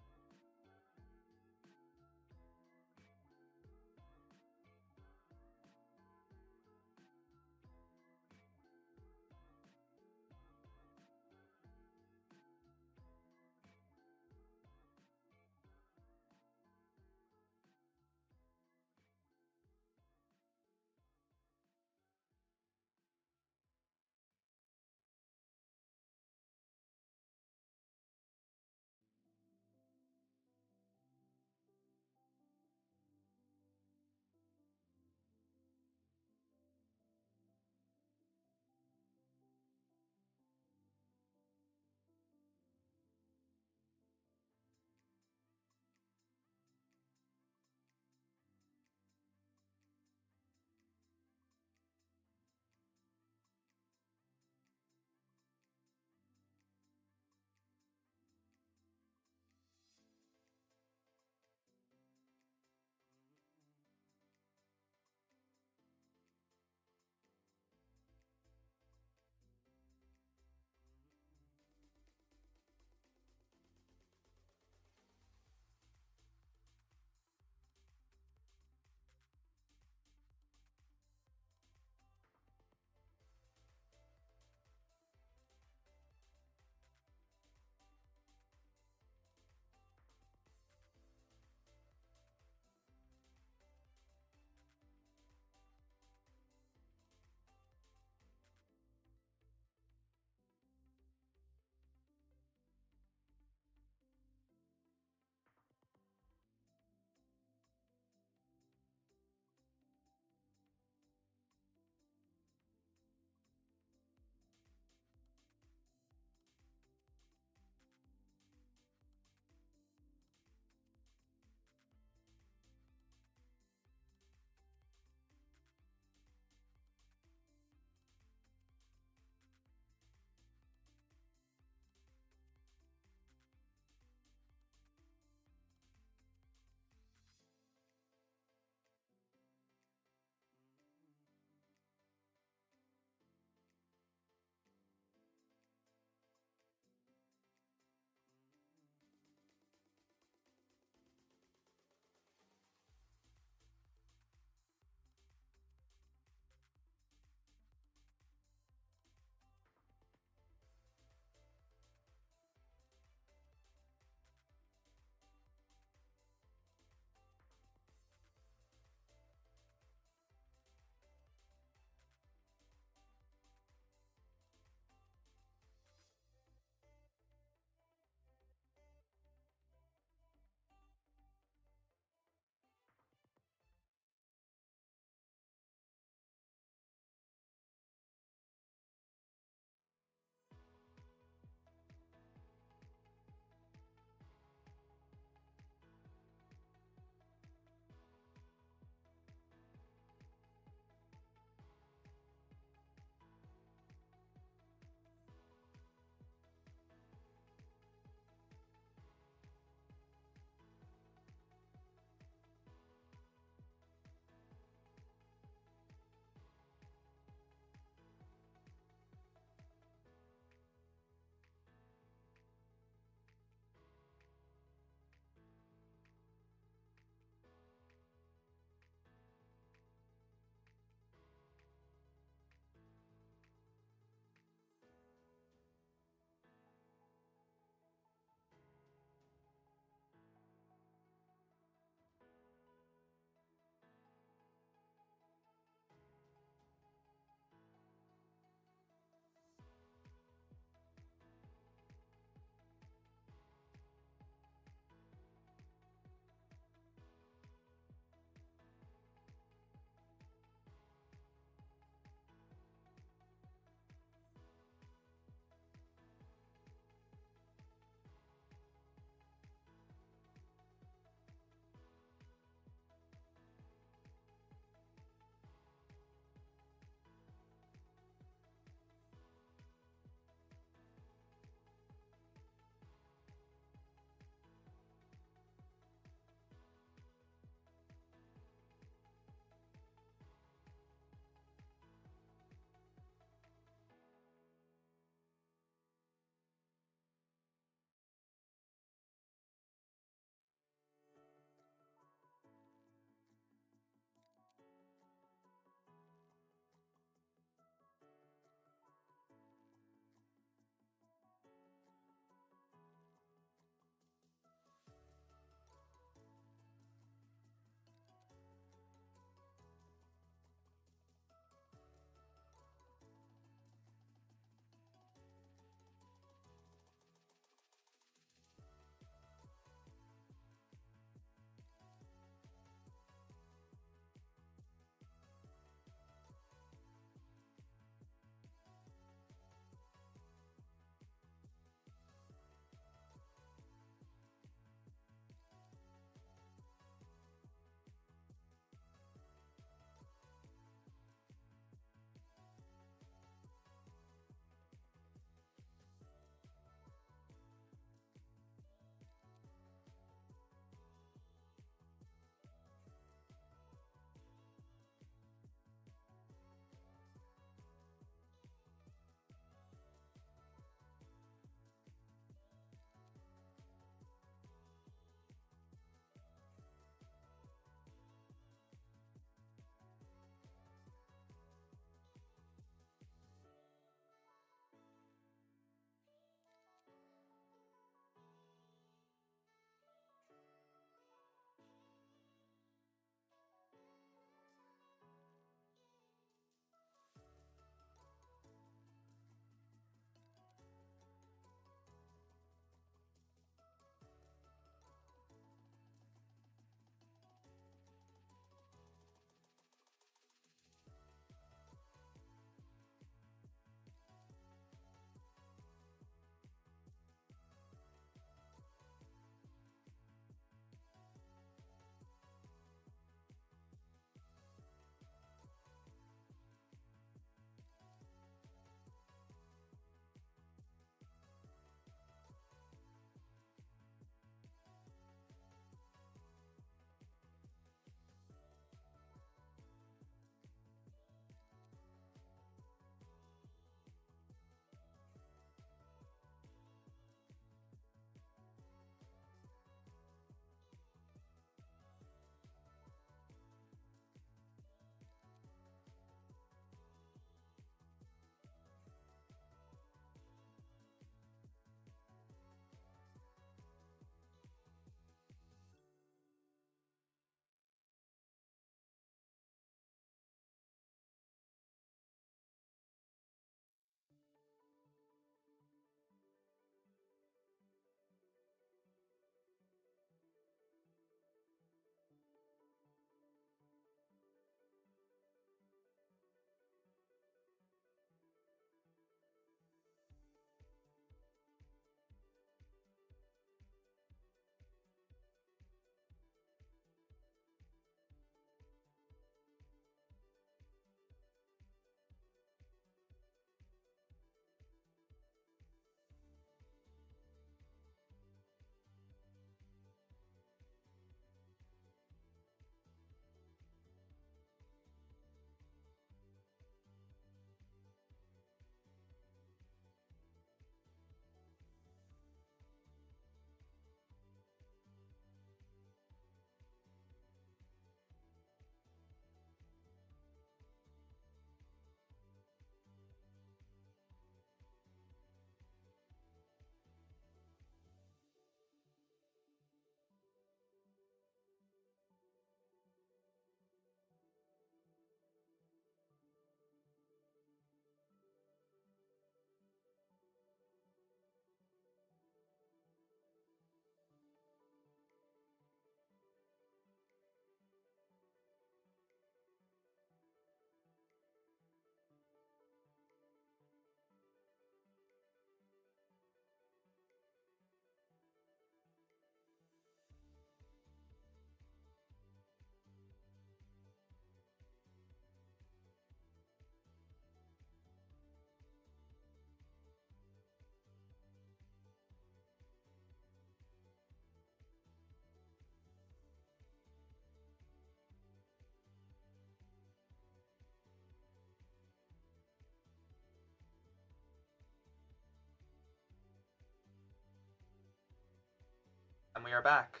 And we are back.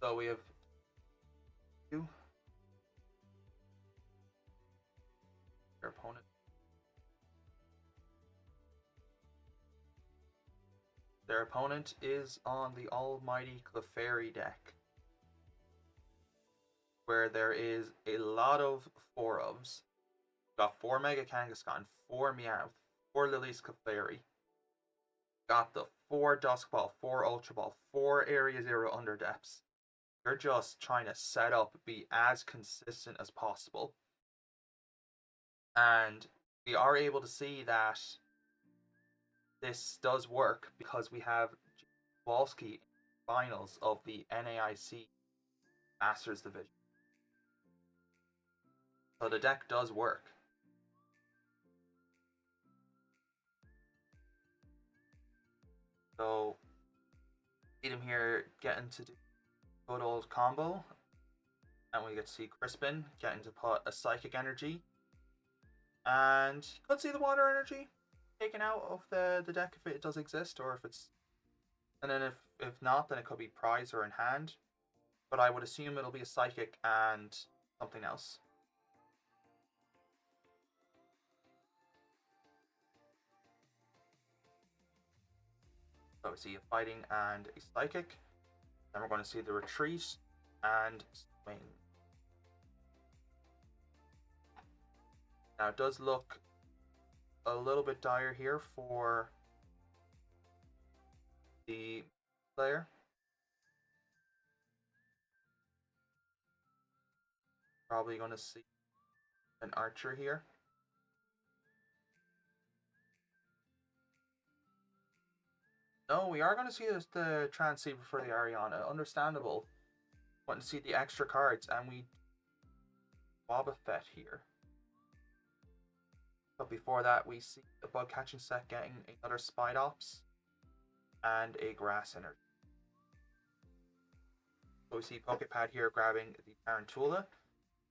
So we have you, your opponent. Their opponent is on the almighty Clefairy deck, where there is a lot of 4-ofs. Got 4 Mega Kangaskhan, 4 Meowth, 4 Lily's Clefairy. Got the 4 Dusk Ball, 4 Ultra Ball, 4 Area Zero Underdepths. You're just trying to set up, be as consistent as possible. And we are able to see that this does work because we have Kowalski in finals of the NAIC Masters Division. So the deck does work. So, see him here getting to do good old combo. And we get to see Crispin getting to put a Psychic Energy. And you could see the Water Energy taken out of the deck if it does exist, or if it's... And then if not, then it could be prize or in hand. But I would assume it'll be a Psychic and something else. So we see a Fighting and a Psychic. Then we're going to see the Retreat and Swing. Now it does look a little bit dire here for the player. Probably going to see an Archer here. No, we are going to see the Transceiver for the Ariana. Understandable. Want to see the extra cards, and we Boba Fett here. But before that, we see the Bug Catching set getting another Spidops and a Grass Energy. So we see Pokepad here grabbing the Tarantula.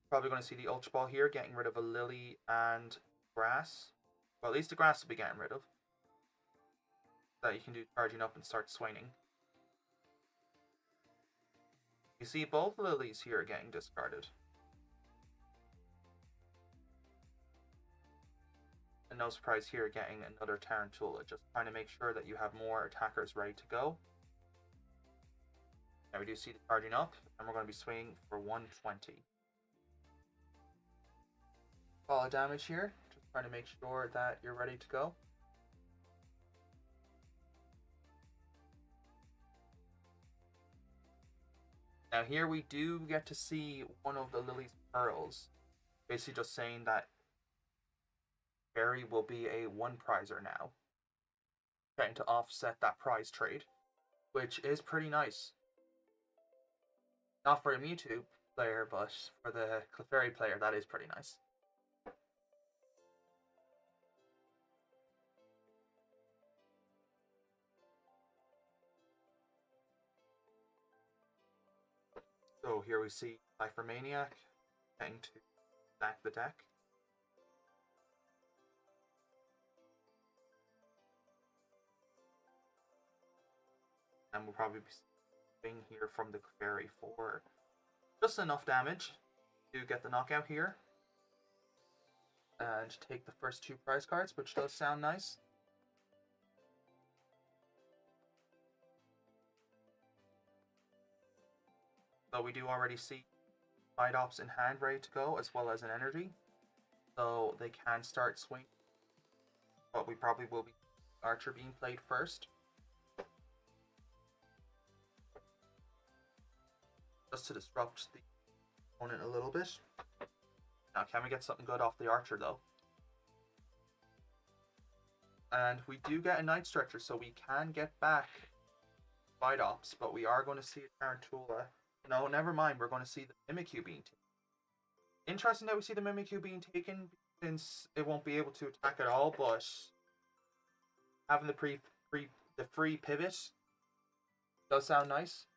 Probably going to see the Ultra Ball here getting rid of a Lily and Grass. Well, at least the Grass will be getting rid of. That you can do charging up and start swinging. You see both Lilies here getting discarded. And no surprise here getting another Tarantula, just trying to make sure that you have more attackers ready to go. Now we do see the charging up, and we're going to be swinging for 120. Fall damage here, just trying to make sure that you're ready to go. Now here we do get to see one of the Lily's Pearls, basically just saying that Barry will be a 1-prizer now, trying to offset that prize trade, which is pretty nice. Not for a Mewtwo player, but for the Clefairy player, that is pretty nice. So here we see Cypher Maniac getting to stack the deck. And we'll probably be seeing here from the Clefairy for just enough damage to get the knockout here. And take the first 2 prize cards, which does sound nice. So we do already see Spidops in hand ready to go, as well as an energy. So they can start swinging. But we probably will be Archer being played first. Just to disrupt the opponent a little bit. Now can we get something good off the Archer though? And we do get a Night Stretcher, so we can get back Spidops, but we are going to see a Tarantula. No, never mind. We're going to see the Mimikyu being taken. Interesting that we see the Mimikyu being taken, since it won't be able to attack at all, but having the free pivot does sound nice.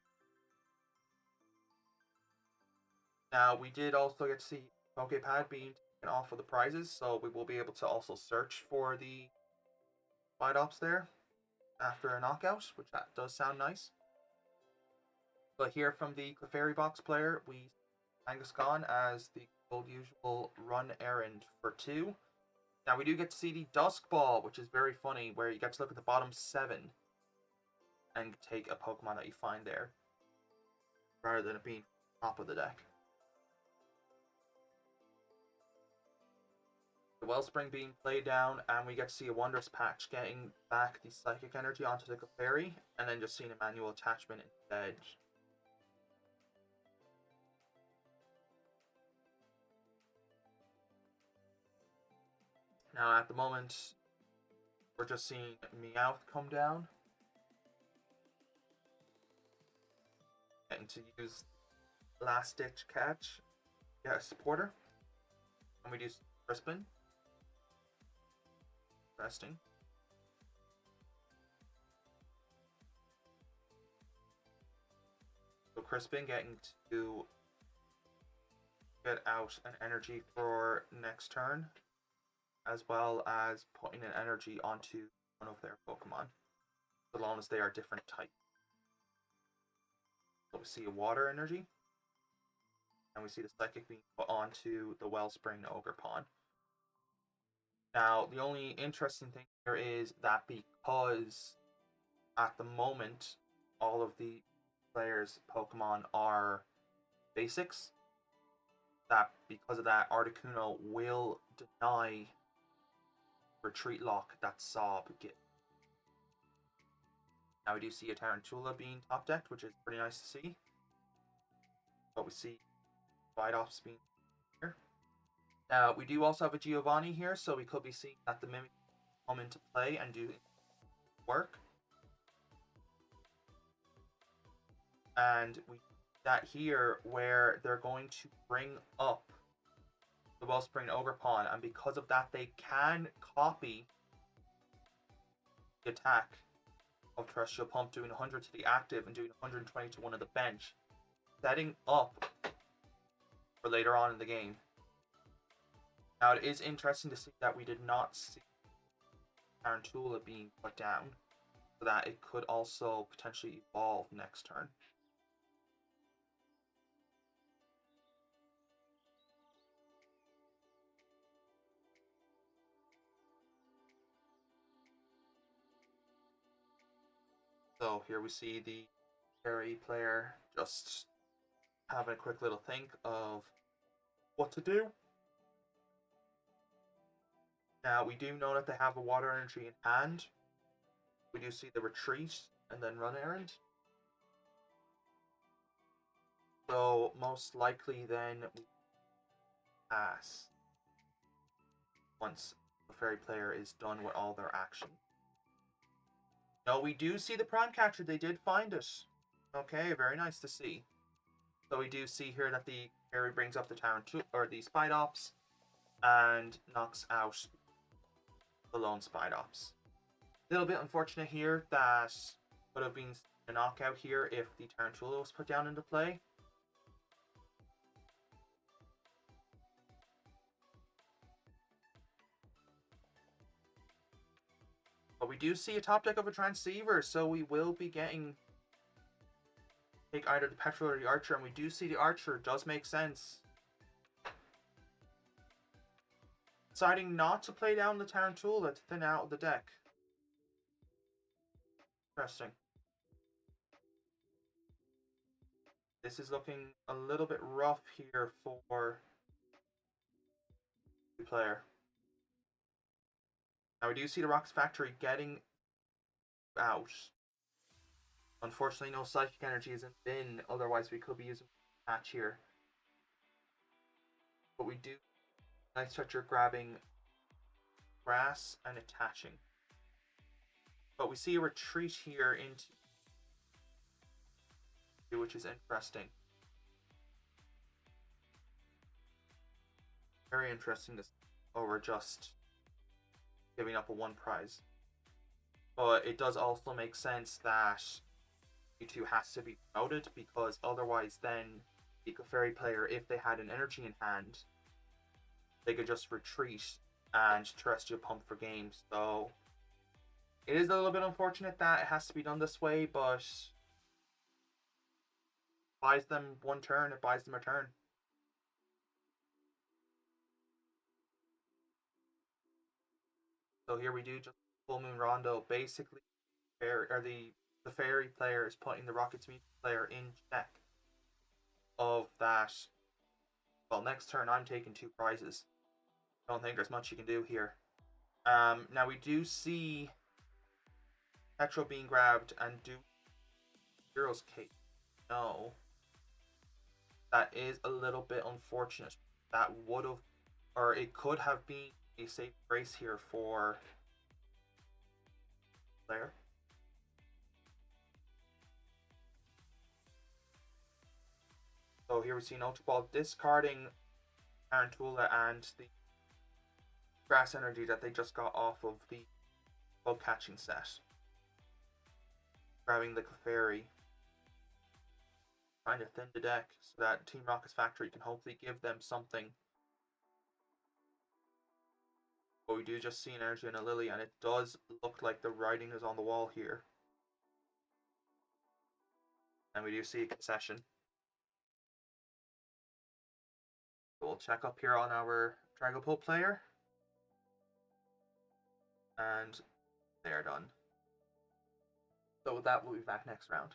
Now, we did also get to see Pokepad being taken off of the prizes, so we will be able to also search for the Spidops there after a knockout, which that does sound nice. But here from the Clefairy box player, we see Kangaskhan as the old usual run errand for 2. Now we do get to see the Dusk Ball, which is very funny, where you get to look at the bottom 7 and take a Pokemon that you find there, rather than it being top of the deck. The Wellspring being played down, and we get to see a Wondrous Patch getting back the Psychic Energy onto the Clefairy, and then just seeing a manual attachment instead. Now at the moment, we're just seeing Meowth come down. Getting to use Last Ditch Catch. Get a supporter. And we do Crispin. Interesting. So Crispin getting to get out an energy for next turn, as well as putting an energy onto one of their Pokemon, so long as they are different types. So we see a water energy, and we see the Psychic being put onto the Wellspring Ogerpon. Now, the only interesting thing here is that because at the moment all of the players' Pokemon are basics, that because of that, Articuno will deny Retreat Lock that Sob gives. Now we do see a Tarantula being top decked, which is pretty nice to see. But we see Vidops being here. We do also have a Giovanni here, so we could be seeing that the Mimic come into play and do work. And we see that here where they're going to bring up the Wellspring Ogerpon, and because of that they can copy the attack of Terrestrial Pump, doing 100 to the active and doing 120 to one of the bench, setting up for later on in the game. Now it is interesting to see that we did not see Tarantula being put down, so that it could also potentially evolve next turn. So here we see the Fairy player just having a quick little think of what to do. Now we do know that they have a water energy in hand. We do see the retreat and then run errand. So most likely then we pass once the Fairy player is done with all their action. No, we do see the Prime Catcher. They did find it. Okay, very nice to see. So we do see here that the Fairy brings up the Tarantula, or the Spidops, and knocks out the lone Spidops. A little bit unfortunate here that would have been a knockout here if the Tarantula was put down into play. But we do see a top deck of a Transceiver, so we will be getting take either the Petrel or the Archer, and we do see the Archer does make sense. Deciding not to play down the Tarantula to thin out the deck. Interesting. This is looking a little bit rough here for the player. Now we do see the Rocks Factory getting out. Unfortunately, no Psychic Energy is in bin, otherwise we could be using Patch here. But we do Night Stretcher grabbing Grass and attaching. But we see a retreat here into, which is interesting. Very interesting to see. Oh, we're just giving up a 1 prize. But it does also make sense that U2 has to be promoted, because otherwise then the Clefairy player, if they had an energy in hand, they could just retreat and Terrestrial Pump for games. So it is a little bit unfortunate that it has to be done this way, but buys them one turn, it buys them a turn. So here we do just Full Moon Rondo. Basically, the fairy player is putting the Rockets Music player in check of that. Well, next turn I'm taking 2 prizes. Don't think there's much you can do here. Now we do see Petro being grabbed and do Hero's Cake. No, that is a little bit unfortunate. That would have, or it could have been a safe race here for player. So here we see Ultra Ball discarding Tarantula and the grass energy that they just got off of the bug catching set. Grabbing the Clefairy. Trying to thin the deck so that Team Rocket's Factory can hopefully give them something. But we do just see an energy and a Lily, and it does look like the writing is on the wall here. And we do see a concession. We'll check up here on our Dragapult player. And they're done. So with that, we'll be back next round.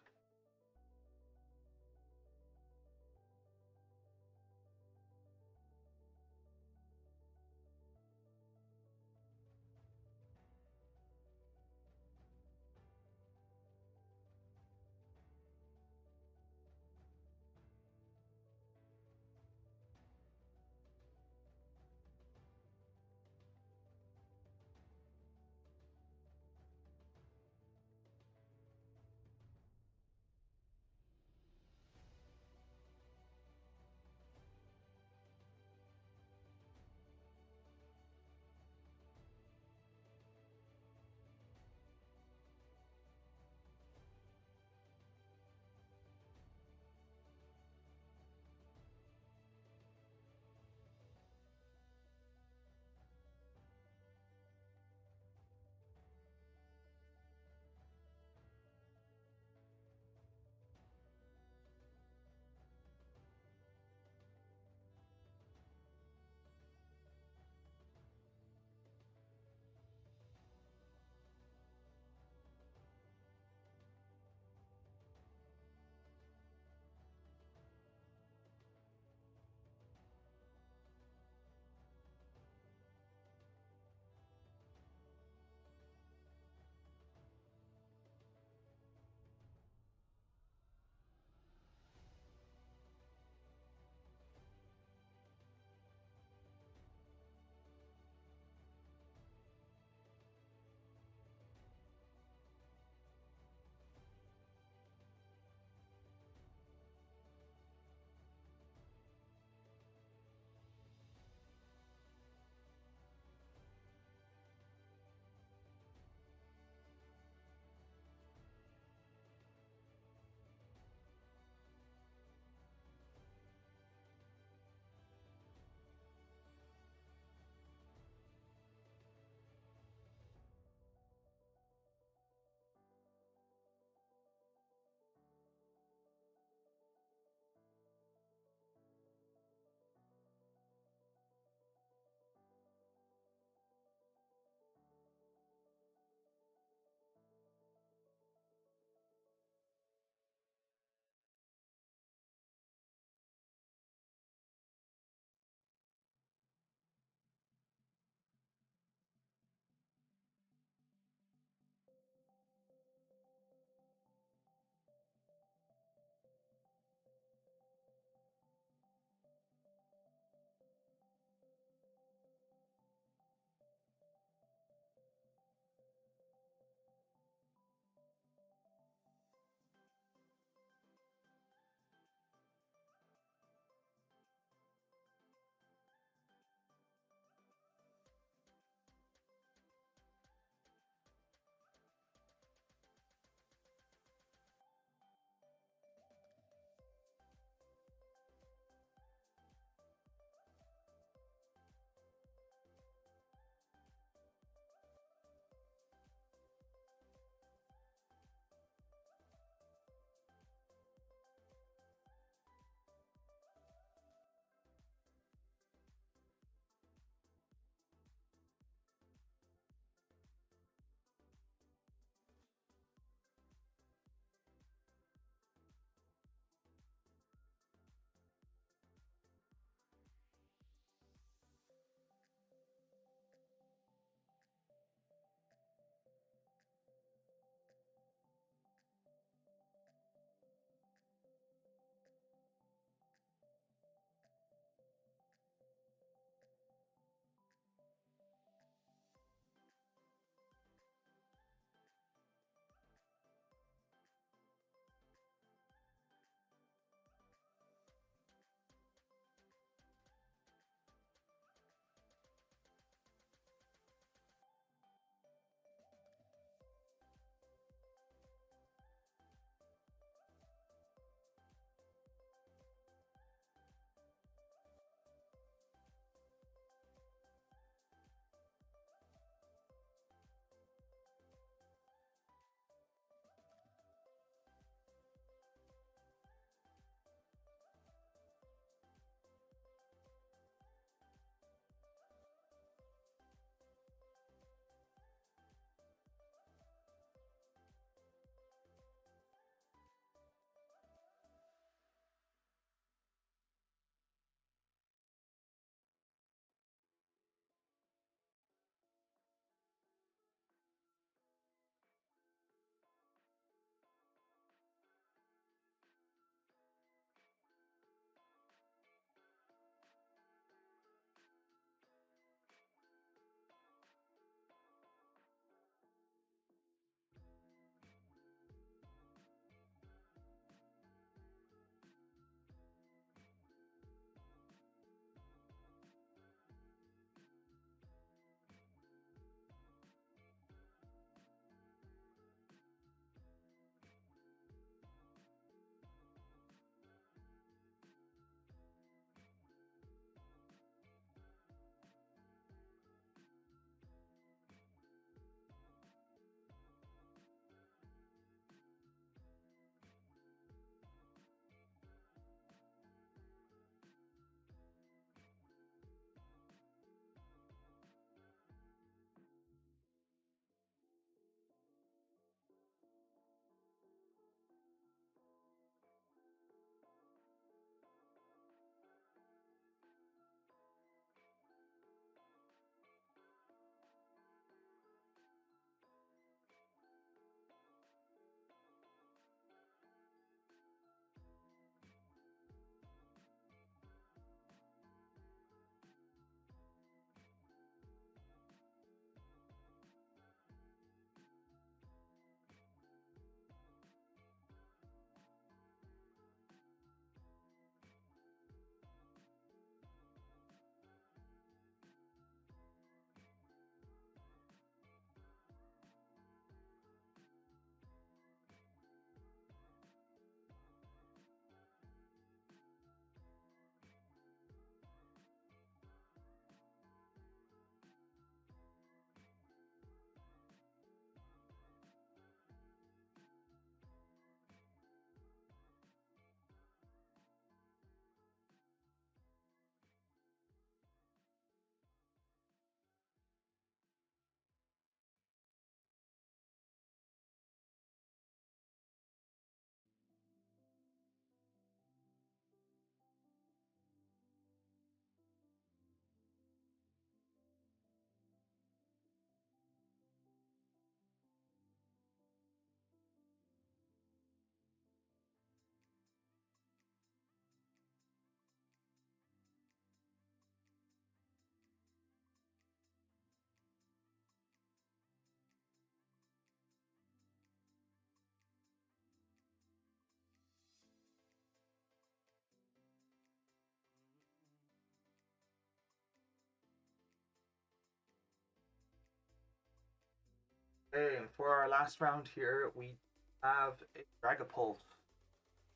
Okay, and for our last round here, we have a Dragapult.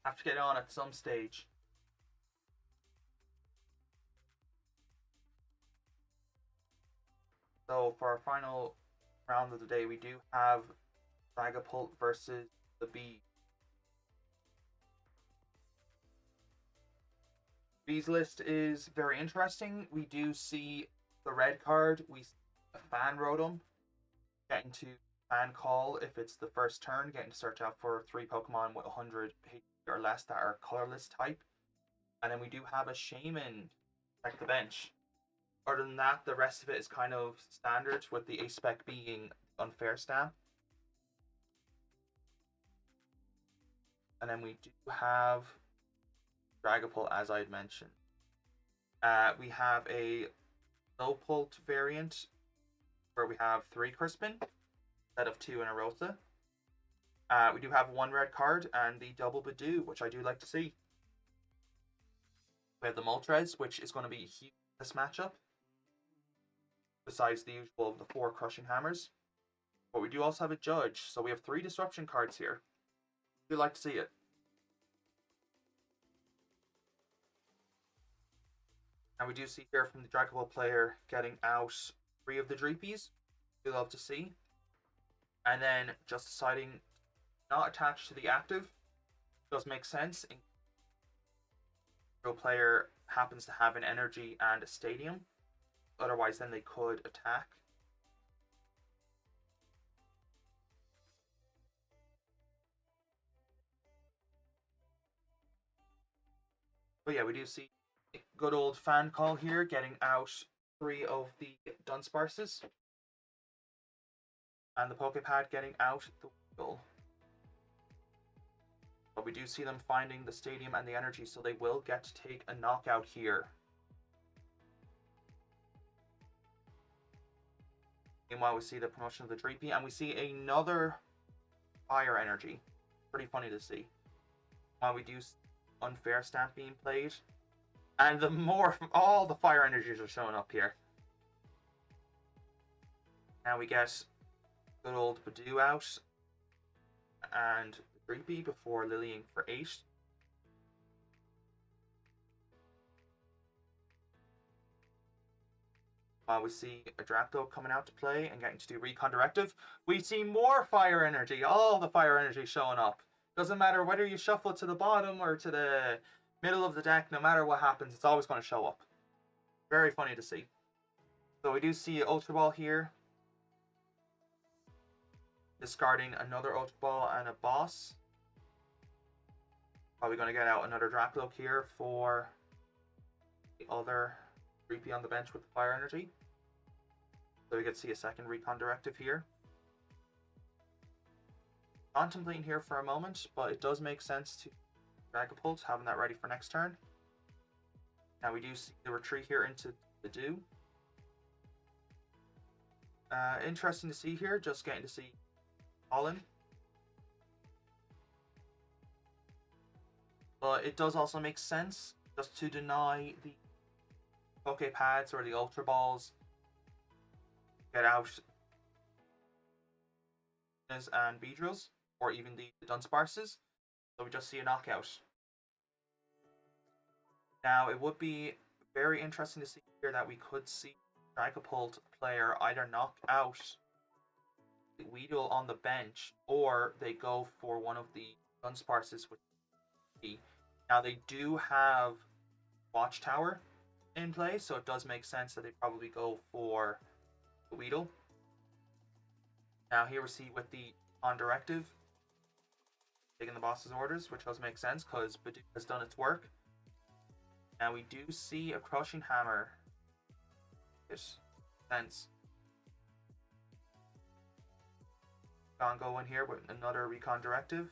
Have to get on at some stage. So for our final round of the day, we do have Dragapult versus the Bee. Bees list is very interesting. We do see the red card. We see a Fan Rotom getting to Fan Call if it's the first turn, getting to search out for 3 Pokemon with 100 HP or less that are colorless type. And then we do have a Shaman check the bench. Other than that, the rest of it is kind of standard, with the A-Spec being unfair stamp. And then we do have Dragapult, as I had mentioned. We have a Lowpult variant where we have 3 Crispin instead of 2 in a Rosa. We do have 1 red card and the double Badoo, which I do like to see. We have the Moltres, which is going to be huge in this matchup, besides the usual of the 4 Crushing Hammers. But we do also have a Judge, so we have 3 Disruption cards here. I do like to see it. And we do see here from the Dragapult player getting out 3 of the Dreepies. We love to see. And then just deciding not attached to the active does make sense. The player happens to have an energy and a stadium. Otherwise, then they could attack. But yeah, we do see good old Fan Call here, getting out 3 of the Dunsparces. And the Pokepad getting out the Weedle. But we do see them finding the Stadium and the Energy, so they will get to take a knockout here. Meanwhile, we see the promotion of the Dreepy, and we see another Fire Energy. Pretty funny to see. While we do unfair stamp being played. And the more from all the Fire Energies are showing up here. Now we get good old Badoo out. And the Dreepy before Lilying for 8. While we see a Dracto coming out to play and getting to do Recon Directive, we see more Fire Energy. All the Fire Energy showing up. Doesn't matter whether you shuffle it to the bottom or to the middle of the deck, no matter what happens, it's always going to show up. Very funny to see. So we do see Ultra Ball here. Discarding another Ultra Ball and a Boss. Probably going to get out another Dracloak here for the other Reapy on the bench with the Fire Energy. So we get to see a second Recon Directive here. Contemplating here for a moment, but it does make sense to Dragapult, having that ready for next turn. Now we do see the retreat here into the Dew. Interesting to see here, just getting to see Colin. But it does also make sense just to deny the Pokepads or the Ultra Balls. Get out and Beedrills, or even the Dunsparces. So we just see a knockout. Now, it would be very interesting to see here that we could see Dragapult player either knock out the Weedle on the bench, or they go for one of the Dunsparces with the. Now, they do have Watchtower in play, so it does make sense that they probably go for the Weedle. Now, here we see with the on directive, taking the boss's orders, which does make sense because Badoo has done its work. Now we do see a Crushing Hammer. It sense. Go in here with another Recon Directive,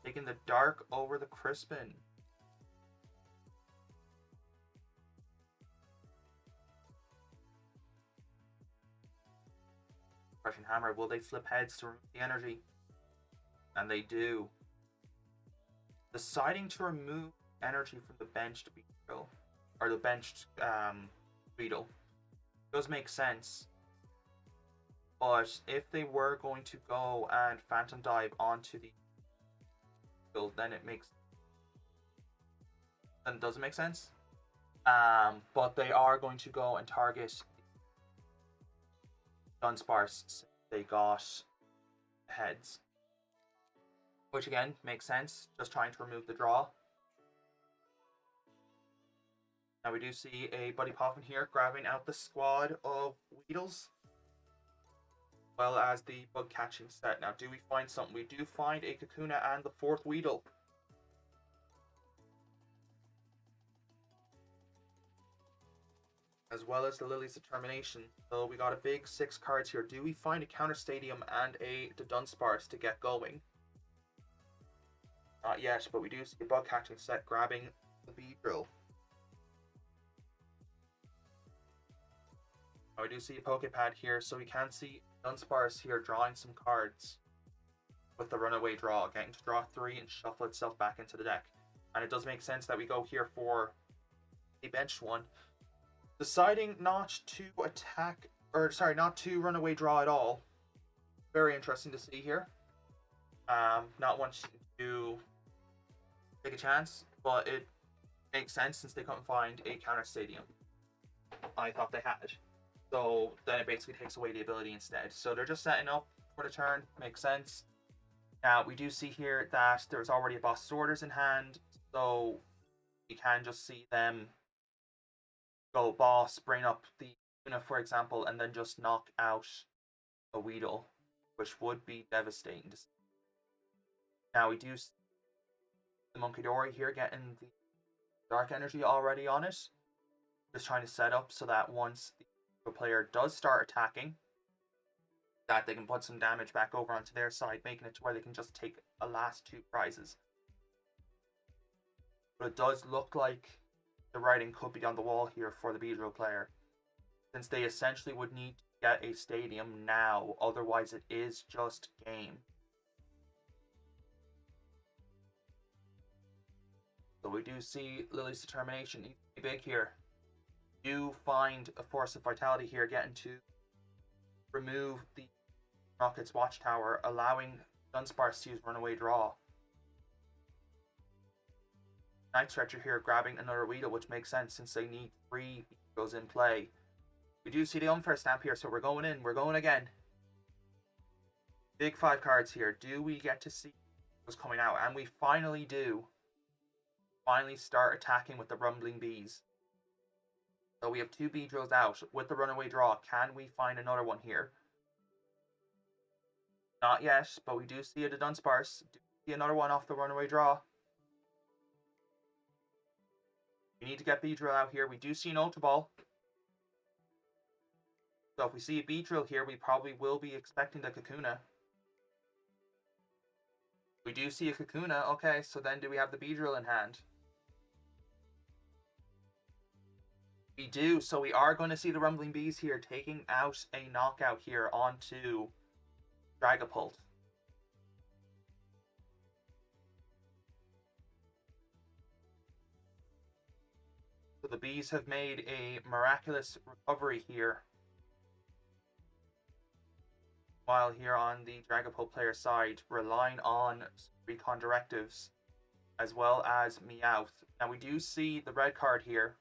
taking the Dark over the Crispin. Crushing Hammer, will they flip heads to remove the energy? And they do. Deciding to remove energy from the benched Beedrill, or the benched Weedle, does make sense. But if they were going to go and Phantom Dive onto the field, then it doesn't make sense. But they are going to go and target Dunsparce since they got heads. Which again makes sense, just trying to remove the draw. Now we do see a Buddy Poffin here grabbing out the squad of Weedles, as well as the bug catching set. Now do we find something? We do find a Kakuna and the 4th Weedle. As well as the Lily's Determination. So we got a big 6 cards here. Do we find a Counter Stadium and a Dunsparce to get going? Not yet, but we do see a bug catching set grabbing the Beedrill. Now we do see a Pokepad here, so we can see Dunsparce here drawing some cards with the runaway draw, getting to draw 3 and shuffle itself back into the deck. And it does make sense that we go here for a benched one. Deciding not to attack, or sorry, not to run away draw at all. Very interesting to see here. Not wanting to take a chance, but it makes sense since they couldn't find a Counter Stadium. I thought they had. So then it basically takes away the ability instead. So they're just setting up for the turn. Makes sense. Now we do see here that there's already a Boss's Orders in hand. So you can just see them go boss, bring up the Luna, for example, and then just knock out a Weedle, which would be devastating to see. Now we do see the Munkidori here getting the Dark Energy already on it. Just trying to set up so that once the player does start attacking, that they can put some damage back over onto their side, making it to where they can just take a last 2 prizes. But it does look like the writing could be on the wall here for the Beedrill player, since they essentially would need to get a stadium now, otherwise it is just game. So we do see Lily's Determination needs to be big here. Do find a Force of Vitality here, getting to remove the Rocket's Watchtower, allowing Dunsparce to use Runaway Draw. Night Stretcher here grabbing another Weedle, which makes sense since they need 3 Beedrills in play. We do see the Unfair Stamp here, so we're going in. We're going again. Big 5 cards here. Do we get to see what's coming out? And we finally do. Finally start attacking with the Rumbling Bees. So we have 2 Beedrills out with the Runaway Draw. Can we find another one here? Not yet, but we do see a Dunsparce. Do we see another one off the Runaway Draw? We need to get Beedrill out here. We do see an Ultra Ball. So if we see a Beedrill here, we probably will be expecting the Kakuna. We do see a Kakuna. Okay, so then do we have the Beedrill in hand? We do, so we are going to see the Rumbling Bees here taking out a knockout here onto Dragapult. So the Bees have made a miraculous recovery here. While here on the Dragapult player side, relying on Recon Directives as well as Meowth. Now we do see the red card here.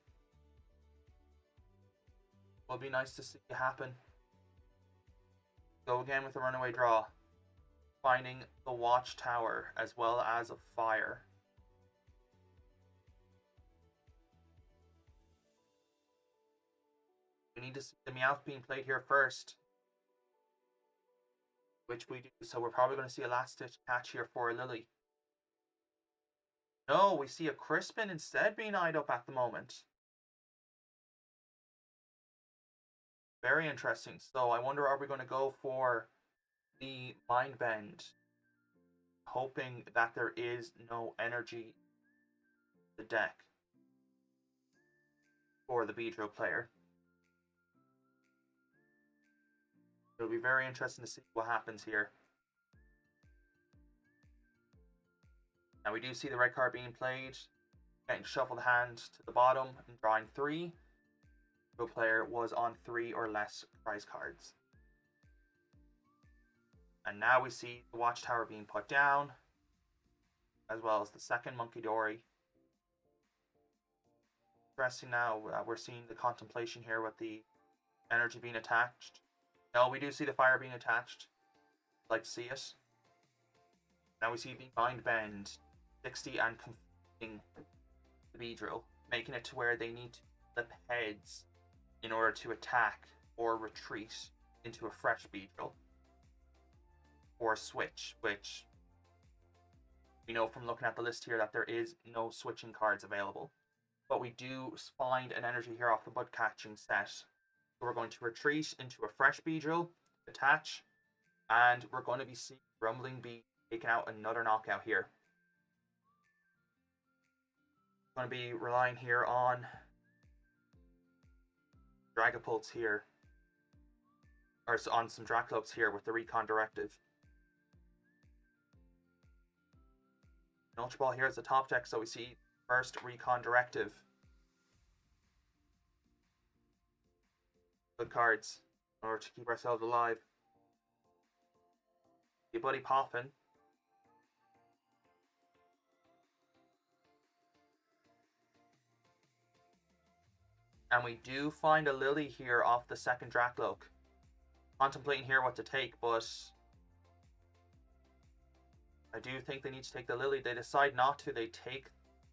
Will be nice to see it happen. Go again with the Runaway Draw. Finding the Watchtower as well as a Fire. We need to see the Meowth being played here first, which we do. So we're probably going to see a last ditch catch here for Lily. No, we see a Crispin instead being eyed up at the moment. Very interesting. So I wonder, are we going to go for the Mind Bend, hoping that there is no energy in the deck for the Beedrill player? It'll be very interesting to see what happens here. Now we do see the red card being played, getting shuffled hand to the bottom and drawing 3. The player was on 3 or less prize cards. And now we see the watchtower being put down, as well as the second Monkey Dory. Interesting now, we're seeing the contemplation here with the energy being attached. No, we do see the fire being attached. I'd like to see it. Now we see the Mind Bend 60 and completing the Beedrill, making it to where they need to flip heads in order to attack or retreat into a fresh Beedrill. Or a switch, which we know from looking at the list here that there is no switching cards available. But we do find an energy here off the bud catching set. So we're going to retreat into a fresh Beedrill, attach, and we're going to be seeing Rumbling Bee taking out another knockout here. Going to be relying here on Dragapults here, or on some Draclopes here with the Recon Directive. Ultra Ball here is the top deck, so we see first Recon Directive. Good cards in order to keep ourselves alive. Your buddy popping. And we do find a Lily here off the second Dracloak. Contemplating here what to take, but I do think they need to take the Lily. They decide not to. They take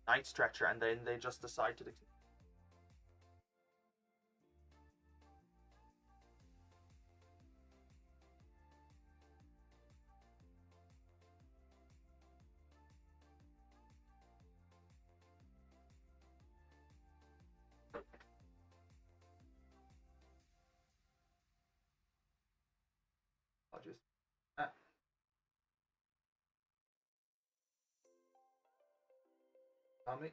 Night Stretcher, and then they just decide to. I'll just. Me.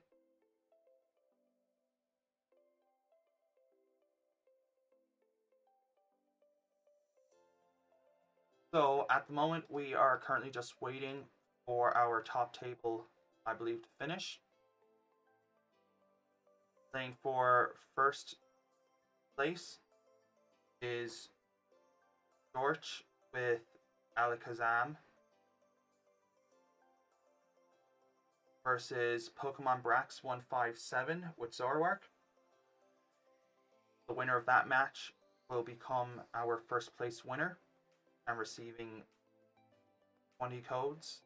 So at the moment we are currently just waiting for our top table, I believe, to finish. Playing for first place is George with Alakazam versus Pokemon Brax 157 with Zoroark. The winner of that match will become our first place winner and receiving 20 codes.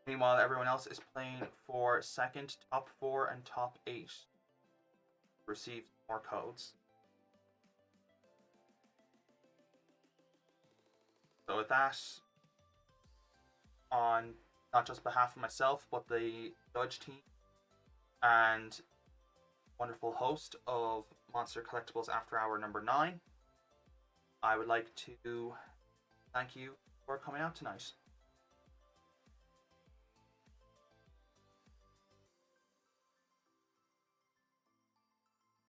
Meanwhile, everyone else is playing for second, top 4, and top 8. Receive more codes. So with that, on not just behalf of myself, but the judge team and wonderful host of Monster Collectibles After Hour number 9, I would like to thank you for coming out tonight.